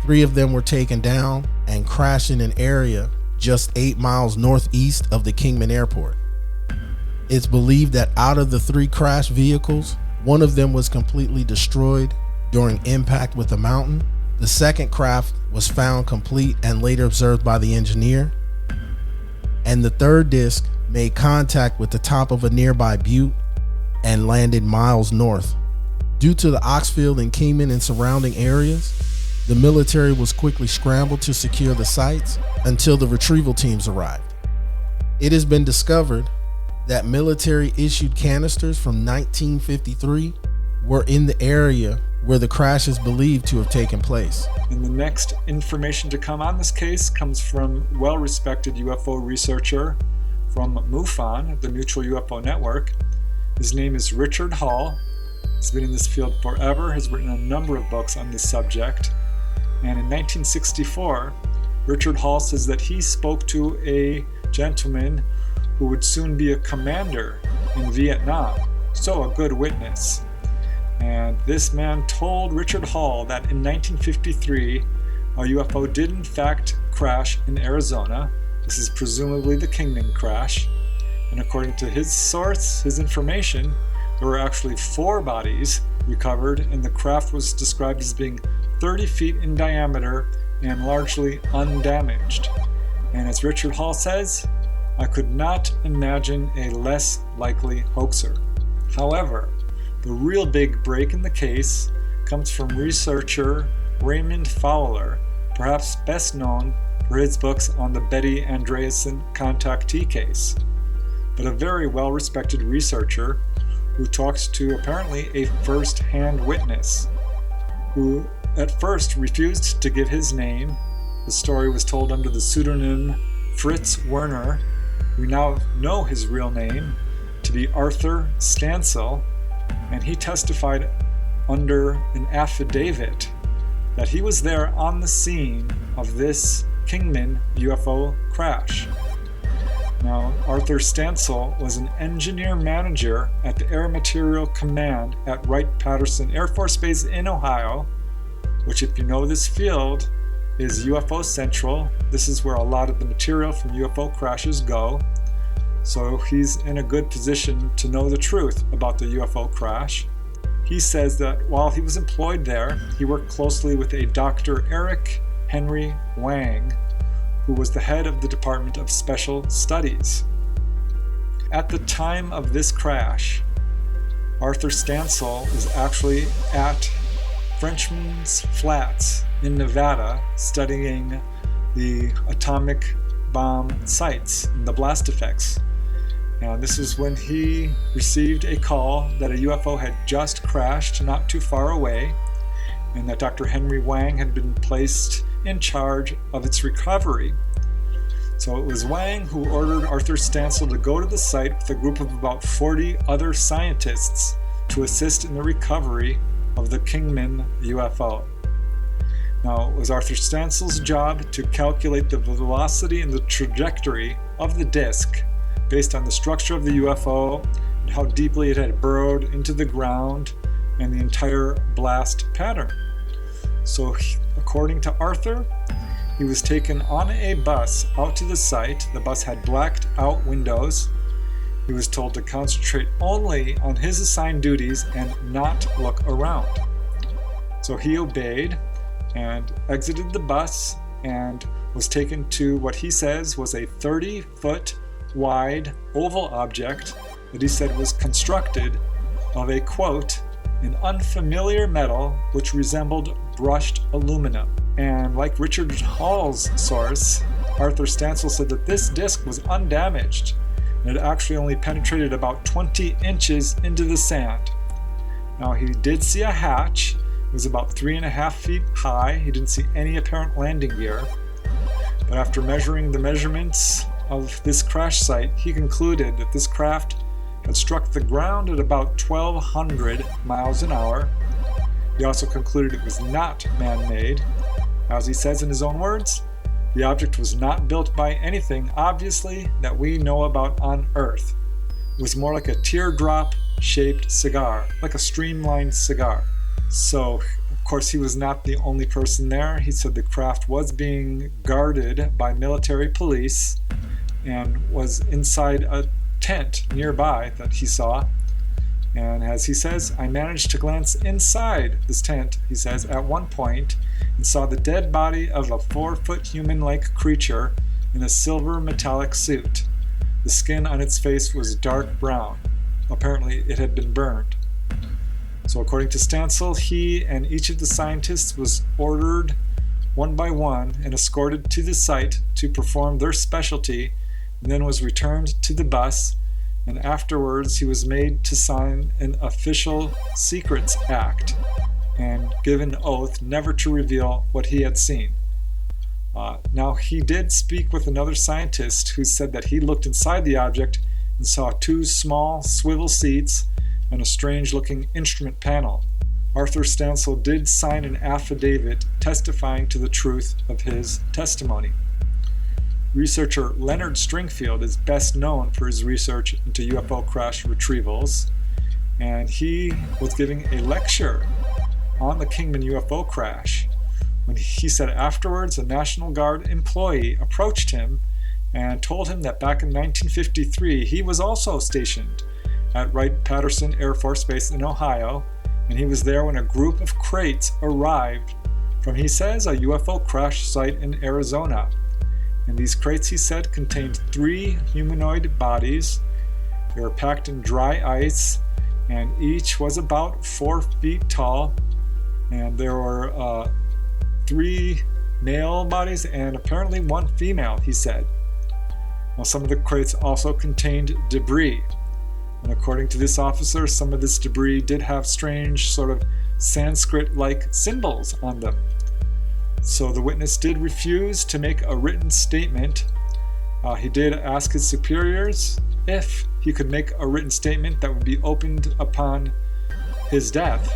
3 of them were taken down and crashed in an area just 8 miles northeast of the Kingman airport. It's believed that out of the 3 crashed vehicles, 1 of them was completely destroyed during impact with the mountain. The second craft was found complete and later observed by the engineer. And the third disc made contact with the top of a nearby butte and landed miles north. Due to the Oxfield and Kingman and surrounding areas, the military was quickly scrambled to secure the sites until the retrieval teams arrived. It has been discovered that military issued canisters from 1953 were in the area where the crash is believed to have taken place. And the next information to come on this case comes from well-respected UFO researcher from MUFON, the Mutual UFO Network. His name is Richard Hall. He's been in this field forever, has written a number of books on this subject. And in 1964, Richard Hall says that he spoke to a gentleman who would soon be a commander in Vietnam, so a good witness. And this man told Richard Hall that in 1953, a UFO did in fact crash in Arizona. This is presumably the Kingman crash. And according to his source, his information, there were actually 4 bodies recovered, and the craft was described as being 30 feet in diameter and largely undamaged. And as Richard Hall says, "I could not imagine a less likely hoaxer." However, the real big break in the case comes from researcher Raymond Fowler, perhaps best known for his books on the Betty Andreasson contactee case, but a very well-respected researcher who talks to apparently a first-hand witness who at first refused to give his name. The story was told under the pseudonym Fritz Werner. We now know his real name to be Arthur Stansel, and he testified under an affidavit that he was there on the scene of this Kingman UFO crash. Now, Arthur Stansel was an engineer manager at the Air Material Command at Wright-Patterson Air Force Base in Ohio, which, if you know this field, is UFO Central. This is where a lot of the material from UFO crashes go. So he's in a good position to know the truth about the UFO crash. He says that while he was employed there, he worked closely with a Dr. Eric Henry Wang, who was the head of the Department of Special Studies. At the time of this crash, Arthur Stansel is actually at Frenchman's Flats in Nevada studying the atomic bomb sites and the blast effects. And this was when he received a call that a UFO had just crashed not too far away, and that Dr. Henry Wang had been placed in charge of its recovery. So it was Wang who ordered Arthur Stansel to go to the site with a group of about 40 other scientists to assist in the recovery of the Kingman UFO. Now, it was Arthur Stansel's job to calculate the velocity and the trajectory of the disk based on the structure of the UFO and how deeply it had burrowed into the ground and the entire blast pattern. So according to Arthur, he was taken on a bus out to the site. The bus had blacked out windows. He was told to concentrate only on his assigned duties and not look around. So he obeyed and exited the bus and was taken to what he says was a 30-foot wide oval object that he said was constructed of a, quote, an unfamiliar metal which resembled brushed aluminum. And like Richard Hall's source, Arthur Stansel said that this disc was undamaged and it actually only penetrated about 20 inches into the sand. Now he did see a hatch. It was about 3.5 feet high. He didn't see any apparent landing gear. But after measuring the measurements of this crash site, he concluded that this craft had struck the ground at about 1,200 miles an hour. He also concluded it was not man-made. As he says in his own words, the object was not built by anything, obviously, that we know about on Earth. It was more like a teardrop-shaped cigar, like a streamlined cigar. So, of course, he was not the only person there. He said the craft was being guarded by military police and was inside a tent nearby that he saw. And as he says, I managed to glance inside this tent, he says, at one point and saw the dead body of a 4-foot human-like creature in a silver metallic suit. The skin on its face was dark brown. Apparently it had been burned. So according to Stansel, he and each of the scientists was ordered one by one and escorted to the site to perform their specialty, and then was returned to the bus, and afterwards he was made to sign an official Secrets Act and given an oath never to reveal what he had seen. Now he did speak with another scientist who said that he looked inside the object and saw 2 small swivel seats and a strange-looking instrument panel. Arthur Stansel did sign an affidavit testifying to the truth of his testimony. Researcher Leonard Stringfield is best known for his research into UFO crash retrievals, and he was giving a lecture on the Kingman UFO crash when he said afterwards a National Guard employee approached him and told him that back in 1953 he was also stationed at Wright-Patterson Air Force Base in Ohio, and he was there when a group of crates arrived from, he says, a UFO crash site in Arizona. And these crates, he said, contained 3 humanoid bodies. They were packed in dry ice, and each was about 4 feet tall. And there were 3 male bodies and apparently 1 female, he said. Now, some of the crates also contained debris. And according to this officer, some of this debris did have strange sort of Sanskrit-like symbols on them. So the witness did refuse to make a written statement. He did ask his superiors if he could make a written statement that would be opened upon his death,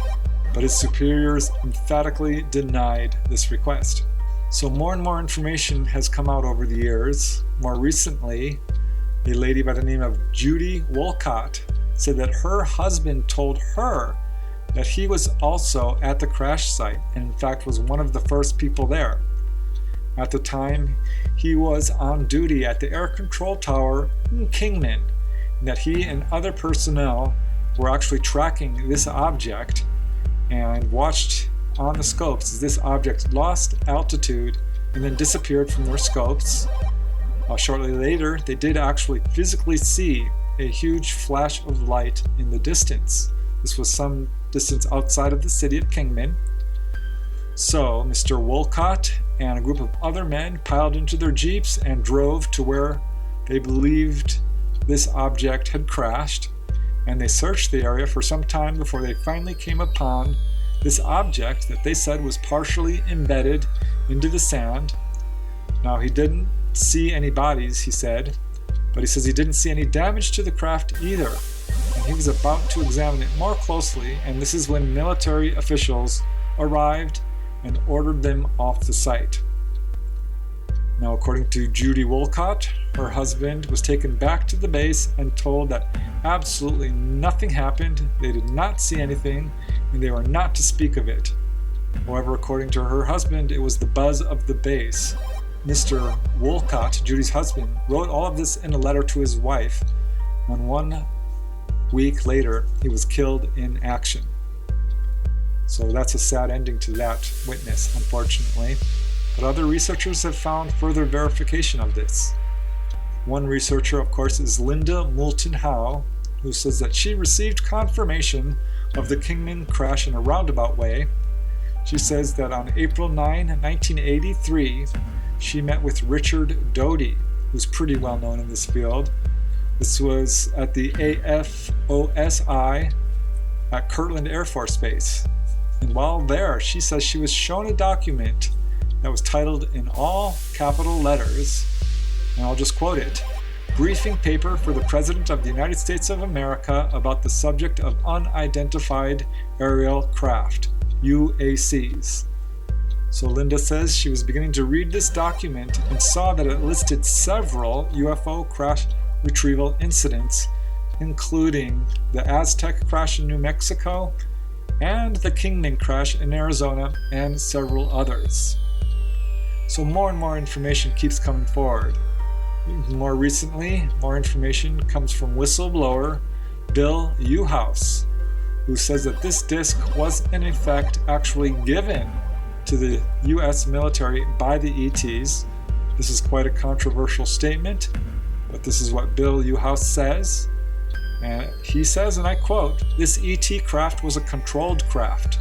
but his superiors emphatically denied this request. So more and more information has come out over the years. More recently, a lady by the name of Judy Wolcott said that her husband told her that he was also at the crash site and in fact was one of the first people there. At the time, he was on duty at the air control tower in Kingman, and that he and other personnel were actually tracking this object and watched on the scopes as this object lost altitude and then disappeared from their scopes. Shortly later, they did actually physically see a huge flash of light in the distance. This was some distance outside of the city of Kingman. So Mr. Wolcott and a group of other men piled into their jeeps and drove to where they believed this object had crashed, and they searched the area for some time before they finally came upon this object that they said was partially embedded into the sand. Now, he didn't see any bodies, he said, but he says he didn't see any damage to the craft either, and he was about to examine it more closely, and this is when military officials arrived and ordered them off the site. Now, according to Judy Wolcott, her husband was taken back to the base and told that absolutely nothing happened, they did not see anything, and they were not to speak of it. However, according to her husband, it was the buzz of the base. Mr. Wolcott, Judy's husband, wrote all of this in a letter to his wife, and 1 week later, he was killed in action. So that's a sad ending to that witness, unfortunately. But other researchers have found further verification of this. One researcher, of course, is Linda Moulton Howe, who says that she received confirmation of the Kingman crash in a roundabout way. She says that on April 9, 1983, she met with Richard Doty, who's pretty well known in this field. This was at the AFOSI at Kirtland Air Force Base. And while there, she says she was shown a document that was titled in all capital letters, and I'll just quote it, "Briefing paper for the President of the United States of America about the subject of unidentified aerial craft, UACs." So Linda says she was beginning to read this document and saw that it listed several UFO crash retrieval incidents, including the Aztec crash in New Mexico and the Kingman crash in Arizona and several others. So more and more information keeps coming forward. More recently, more information comes from whistleblower Bill Uhouse, who says that this disc was in effect actually given to the US military by the ETs. This is quite a controversial statement, but this is what Bill Uhouse says. He says, and I quote, "This ET craft was a controlled craft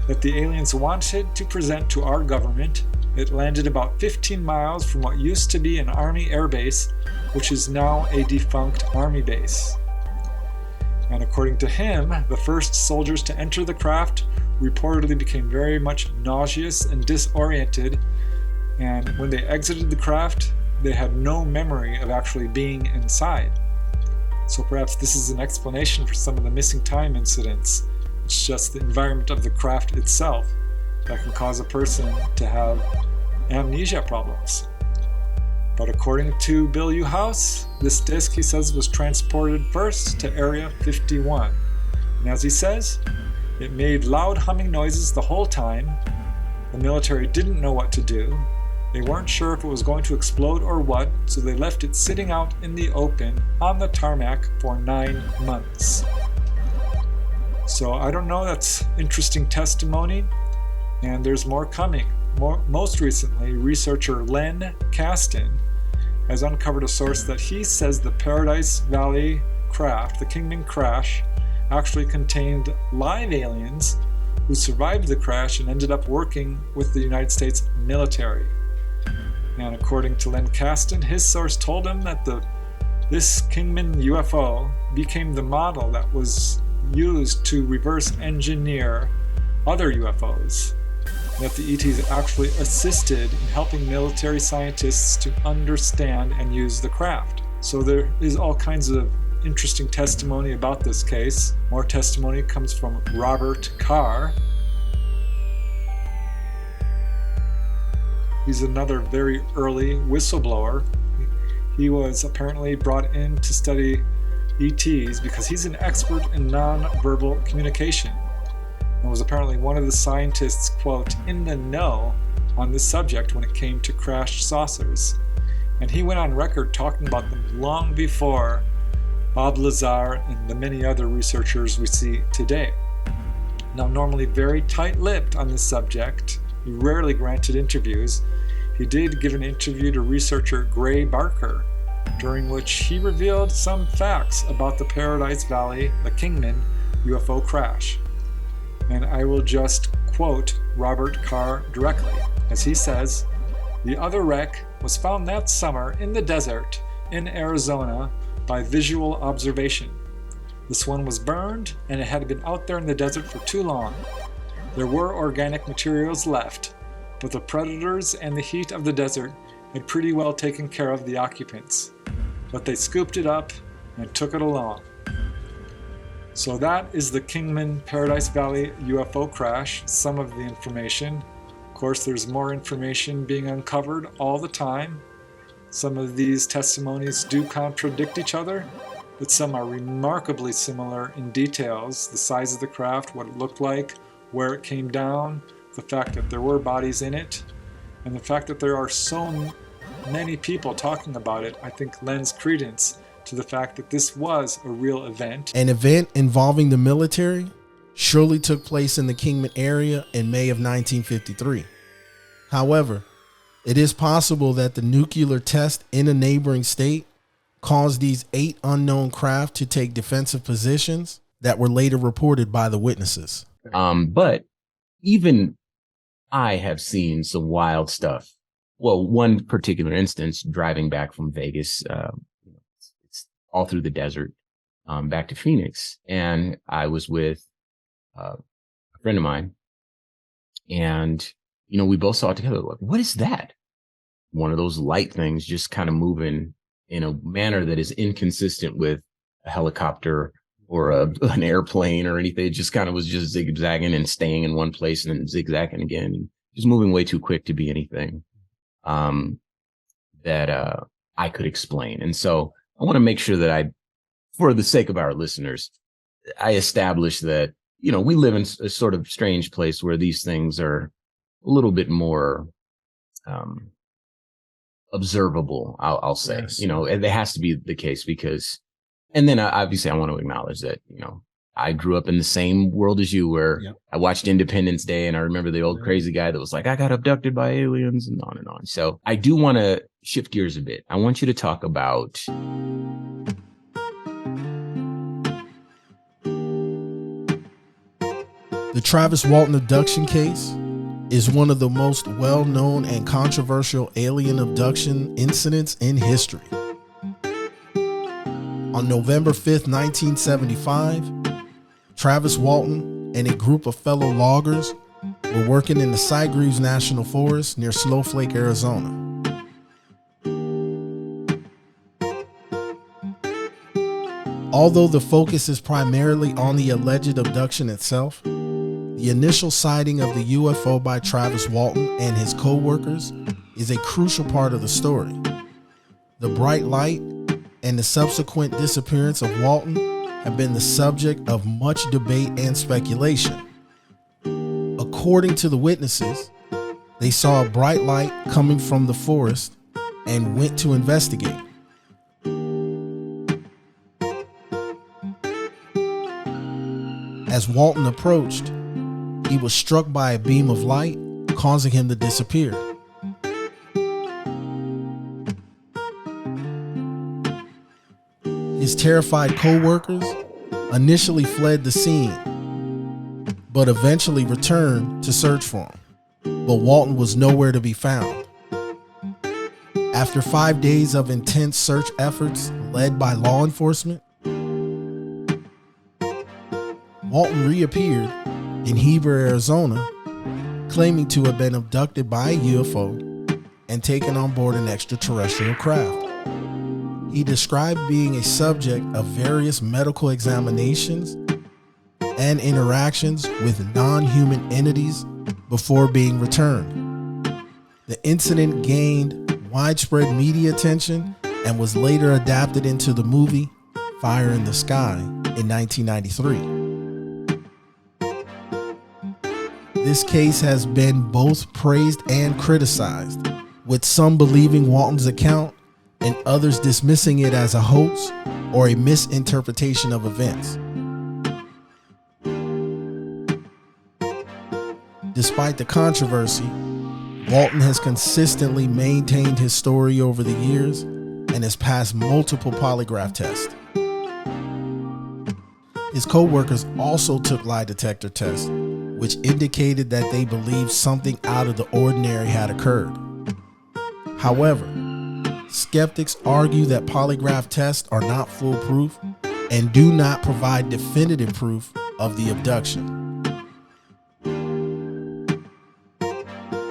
that the aliens wanted to present to our government. It landed about 15 miles from what used to be an Army air base, which is now a defunct Army base." And according to him, the first soldiers to enter the craft reportedly became very much nauseous and disoriented, and when they exited the craft, they had no memory of actually being inside. So perhaps this is an explanation for some of the missing time incidents. It's just the environment of the craft itself that can cause a person to have amnesia problems. But according to Bill Uhouse, this disc, he says, was transported first to Area 51. And as he says, it made loud humming noises the whole time. The military didn't know what to do. They weren't sure if it was going to explode or what, so they left it sitting out in the open on the tarmac for 9 months. So I don't know, that's interesting testimony, and there's more coming. Most recently, researcher Len Kasten has uncovered a source that he says the Paradise Valley craft, the Kingman crash, actually contained live aliens who survived the crash and ended up working with the United States military. And according to Len Kasten, his source told him that this Kingman UFO became the model that was used to reverse engineer other UFOs. That the ETs actually assisted in helping military scientists to understand and use the craft. So there is all kinds of interesting testimony about this case. More testimony comes from Robert Carr. He's another very early whistleblower. He was apparently brought in to study ETs because he's an expert in non-verbal communication and was apparently one of the scientists, quote, in the know on this subject when it came to crashed saucers. And he went on record talking about them long before Bob Lazar and the many other researchers we see today. Now, normally very tight-lipped on this subject, he rarely granted interviews. He did give an interview to researcher Gray Barker, during which he revealed some facts about the Paradise Valley, the Kingman UFO crash. And I will just quote Robert Carr directly, as he says, "The other wreck was found that summer in the desert in Arizona by visual observation. This one was burned, and it had been out there in the desert for too long. There were organic materials left, but the predators and the heat of the desert had pretty well taken care of the occupants. But they scooped it up and took it along." So that is the Kingman Paradise Valley UFO crash, some of the information. Of course, there's more information being uncovered all the time. Some of these testimonies do contradict each other, but some are remarkably similar in details: the size of the craft, what it looked like, where it came down, the fact that there were bodies in it, and the fact that there are so many people talking about it, I think lends credence to the fact that this was a real event. An event involving the military surely took place in the Kingman area in May of 1953. However, it is possible that the nuclear test in a neighboring state caused these 8 unknown craft to take defensive positions that were later reported by the witnesses. But even I have seen some wild stuff. Well, one particular instance, driving back from Vegas, it's all through the desert, back to Phoenix. And I was with a friend of mine, and, we both saw it together. Like, what is that? One of those light things just kind of moving in a manner that is inconsistent with a helicopter or an airplane or anything. It just kind of was just zigzagging and staying in one place and then zigzagging again, just moving way too quick to be anything that I could explain. And so I want to make sure that for the sake of our listeners, I establish that, we live in a sort of strange place where these things are a little bit more observable, I'll say. Yes. And it has to be the case because, and then obviously I want to acknowledge that, I grew up in the same world as you, where I watched Independence Day, and I remember the old crazy guy that was like, I got abducted by aliens, and on and on. So I do want to shift gears a bit. I want you to talk about the Travis Walton abduction case is one of the most well-known and controversial alien abduction incidents in history. On November 5th, 1975, Travis Walton and a group of fellow loggers were working in the Sitgreaves National Forest near Snowflake, Arizona. Although the focus is primarily on the alleged abduction itself, the initial sighting of the UFO by Travis Walton and his co-workers is a crucial part of the story. The bright light and the subsequent disappearance of Walton have been the subject of much debate and speculation. According to the witnesses, they saw a bright light coming from the forest and went to investigate. As Walton approached, he was struck by a beam of light, causing him to disappear. His terrified co-workers initially fled the scene, but eventually returned to search for him. But Walton was nowhere to be found. After 5 days of intense search efforts led by law enforcement, Walton reappeared in Heber, Arizona, claiming to have been abducted by a UFO and taken on board an extraterrestrial craft. He described being a subject of various medical examinations and interactions with non-human entities before being returned. The incident gained widespread media attention and was later adapted into the movie Fire in the Sky in 1993. This case has been both praised and criticized, with some believing Walton's account and others dismissing it as a hoax or a misinterpretation of events. Despite the controversy, Walton has consistently maintained his story over the years and has passed multiple polygraph tests. His co-workers also took lie detector tests, which indicated that they believed something out of the ordinary had occurred. However, skeptics argue that polygraph tests are not foolproof and do not provide definitive proof of the abduction.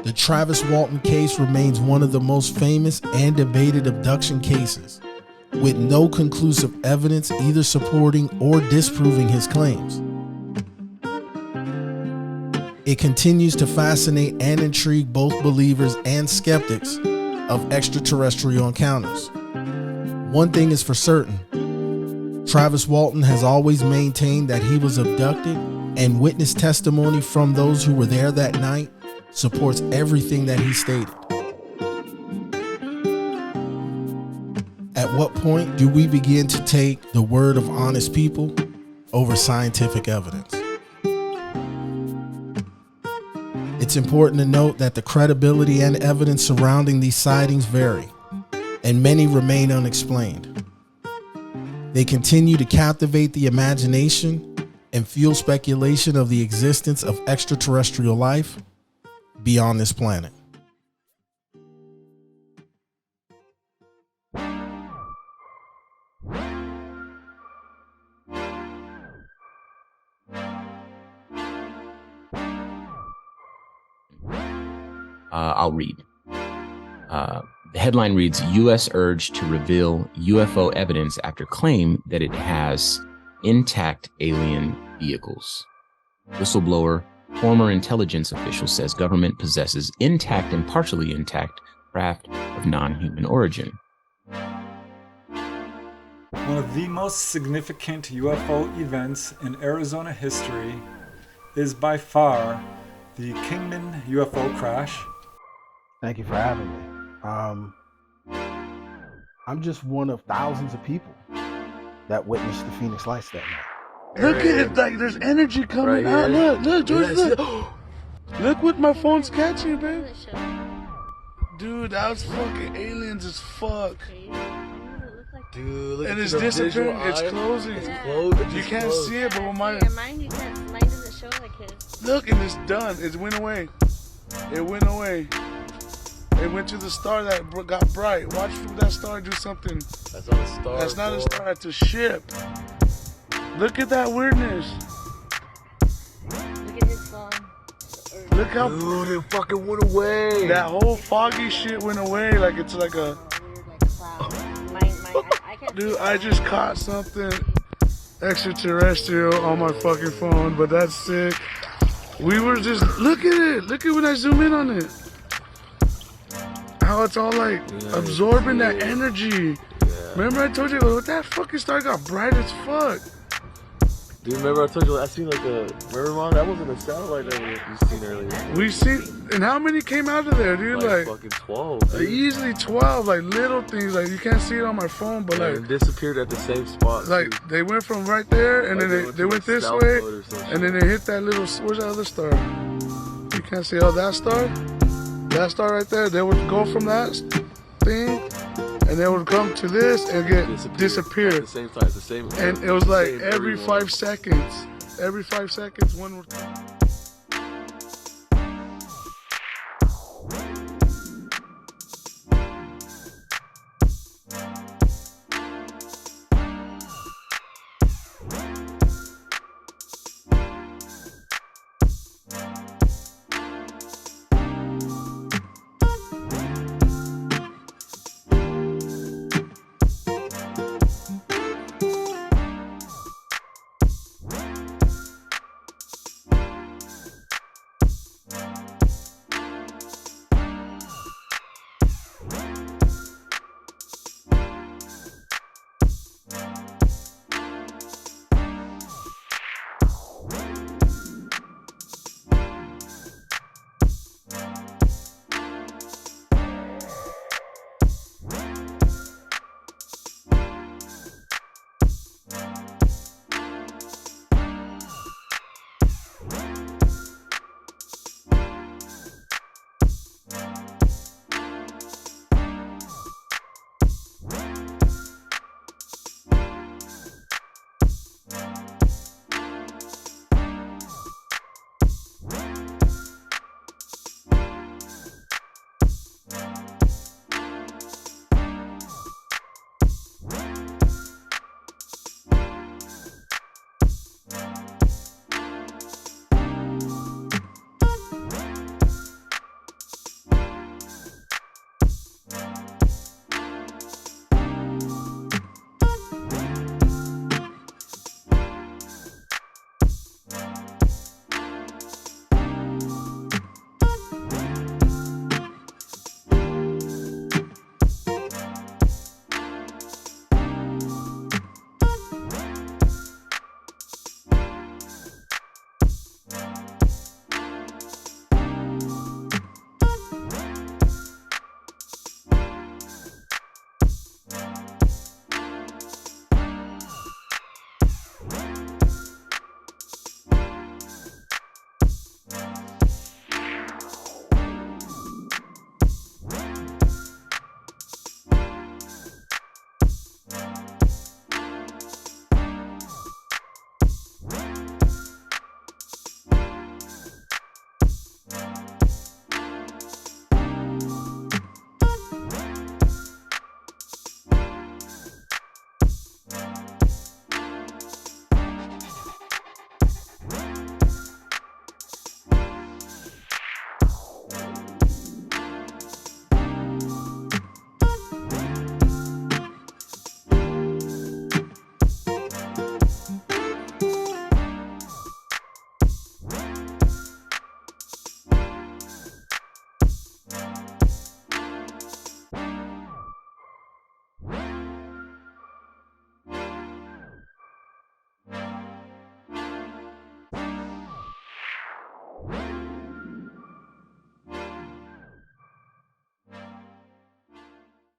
The Travis Walton case remains one of the most famous and debated abduction cases, with no conclusive evidence either supporting or disproving his claims. It continues to fascinate and intrigue both believers and skeptics of extraterrestrial encounters. One thing is for certain, Travis Walton has always maintained that he was abducted, and witness testimony from those who were there that night supports everything that he stated. At what point do we begin to take the word of honest people over scientific evidence? It's important to note that the credibility and evidence surrounding these sightings vary, and many remain unexplained. They continue to captivate the imagination and fuel speculation of the existence of extraterrestrial life beyond this planet. I'll read. The headline reads, U.S. urged to reveal UFO evidence after claim that it has intact alien vehicles. Whistleblower, former intelligence official, says government possesses intact and partially intact craft of non-human origin. One of the most significant UFO events in Arizona history is by far the Kingman UFO crash. Thank you for having me. I'm just one of thousands of people that witnessed the Phoenix Lights that night. Look at it, like there's energy coming out. Look, George, look. Look what my phone's catching, babe. Dude, that was fucking aliens as fuck. Dude, look and at it's the disappearing, visual it's eye. closing. It's closed. You can't see it, but mine you can't. Mine doesn't show like his. look, and it's done. It went away. It went away. It went to the star that got bright. Watch that star do something. That's not a star. That's not bro. a star. That's a ship. Look at that weirdness. Look at his phone. Look how Dude, it fucking went away. that whole foggy shit went away. Like it's like a. Weird, like cloud. I can't. Dude, I just caught something extraterrestrial on my fucking phone, but that's sick. We were just look at it. Look at when I zoom in on it. How it's all like absorbing that energy. Remember I told you that fucking star got bright as fuck. Dude, remember I told you I seen like a. Remember, Mom? That wasn't a satellite that you seen earlier. We seen, and how many came out of there, dude? Like Like fucking 12. Dude. easily 12, like little things. Like you can't see it on my phone, but And like it disappeared at the same spot. like too. they went from right there, and Like then they went to this South way, Road or some and then they hit that little. Where's that other star? You can't see. Oh, that star. That star right there. They would go from that thing, and they would come to this and get disappeared. At the same time, the same. And it was like same every everyone. 5 seconds. Every 5 seconds, one would come.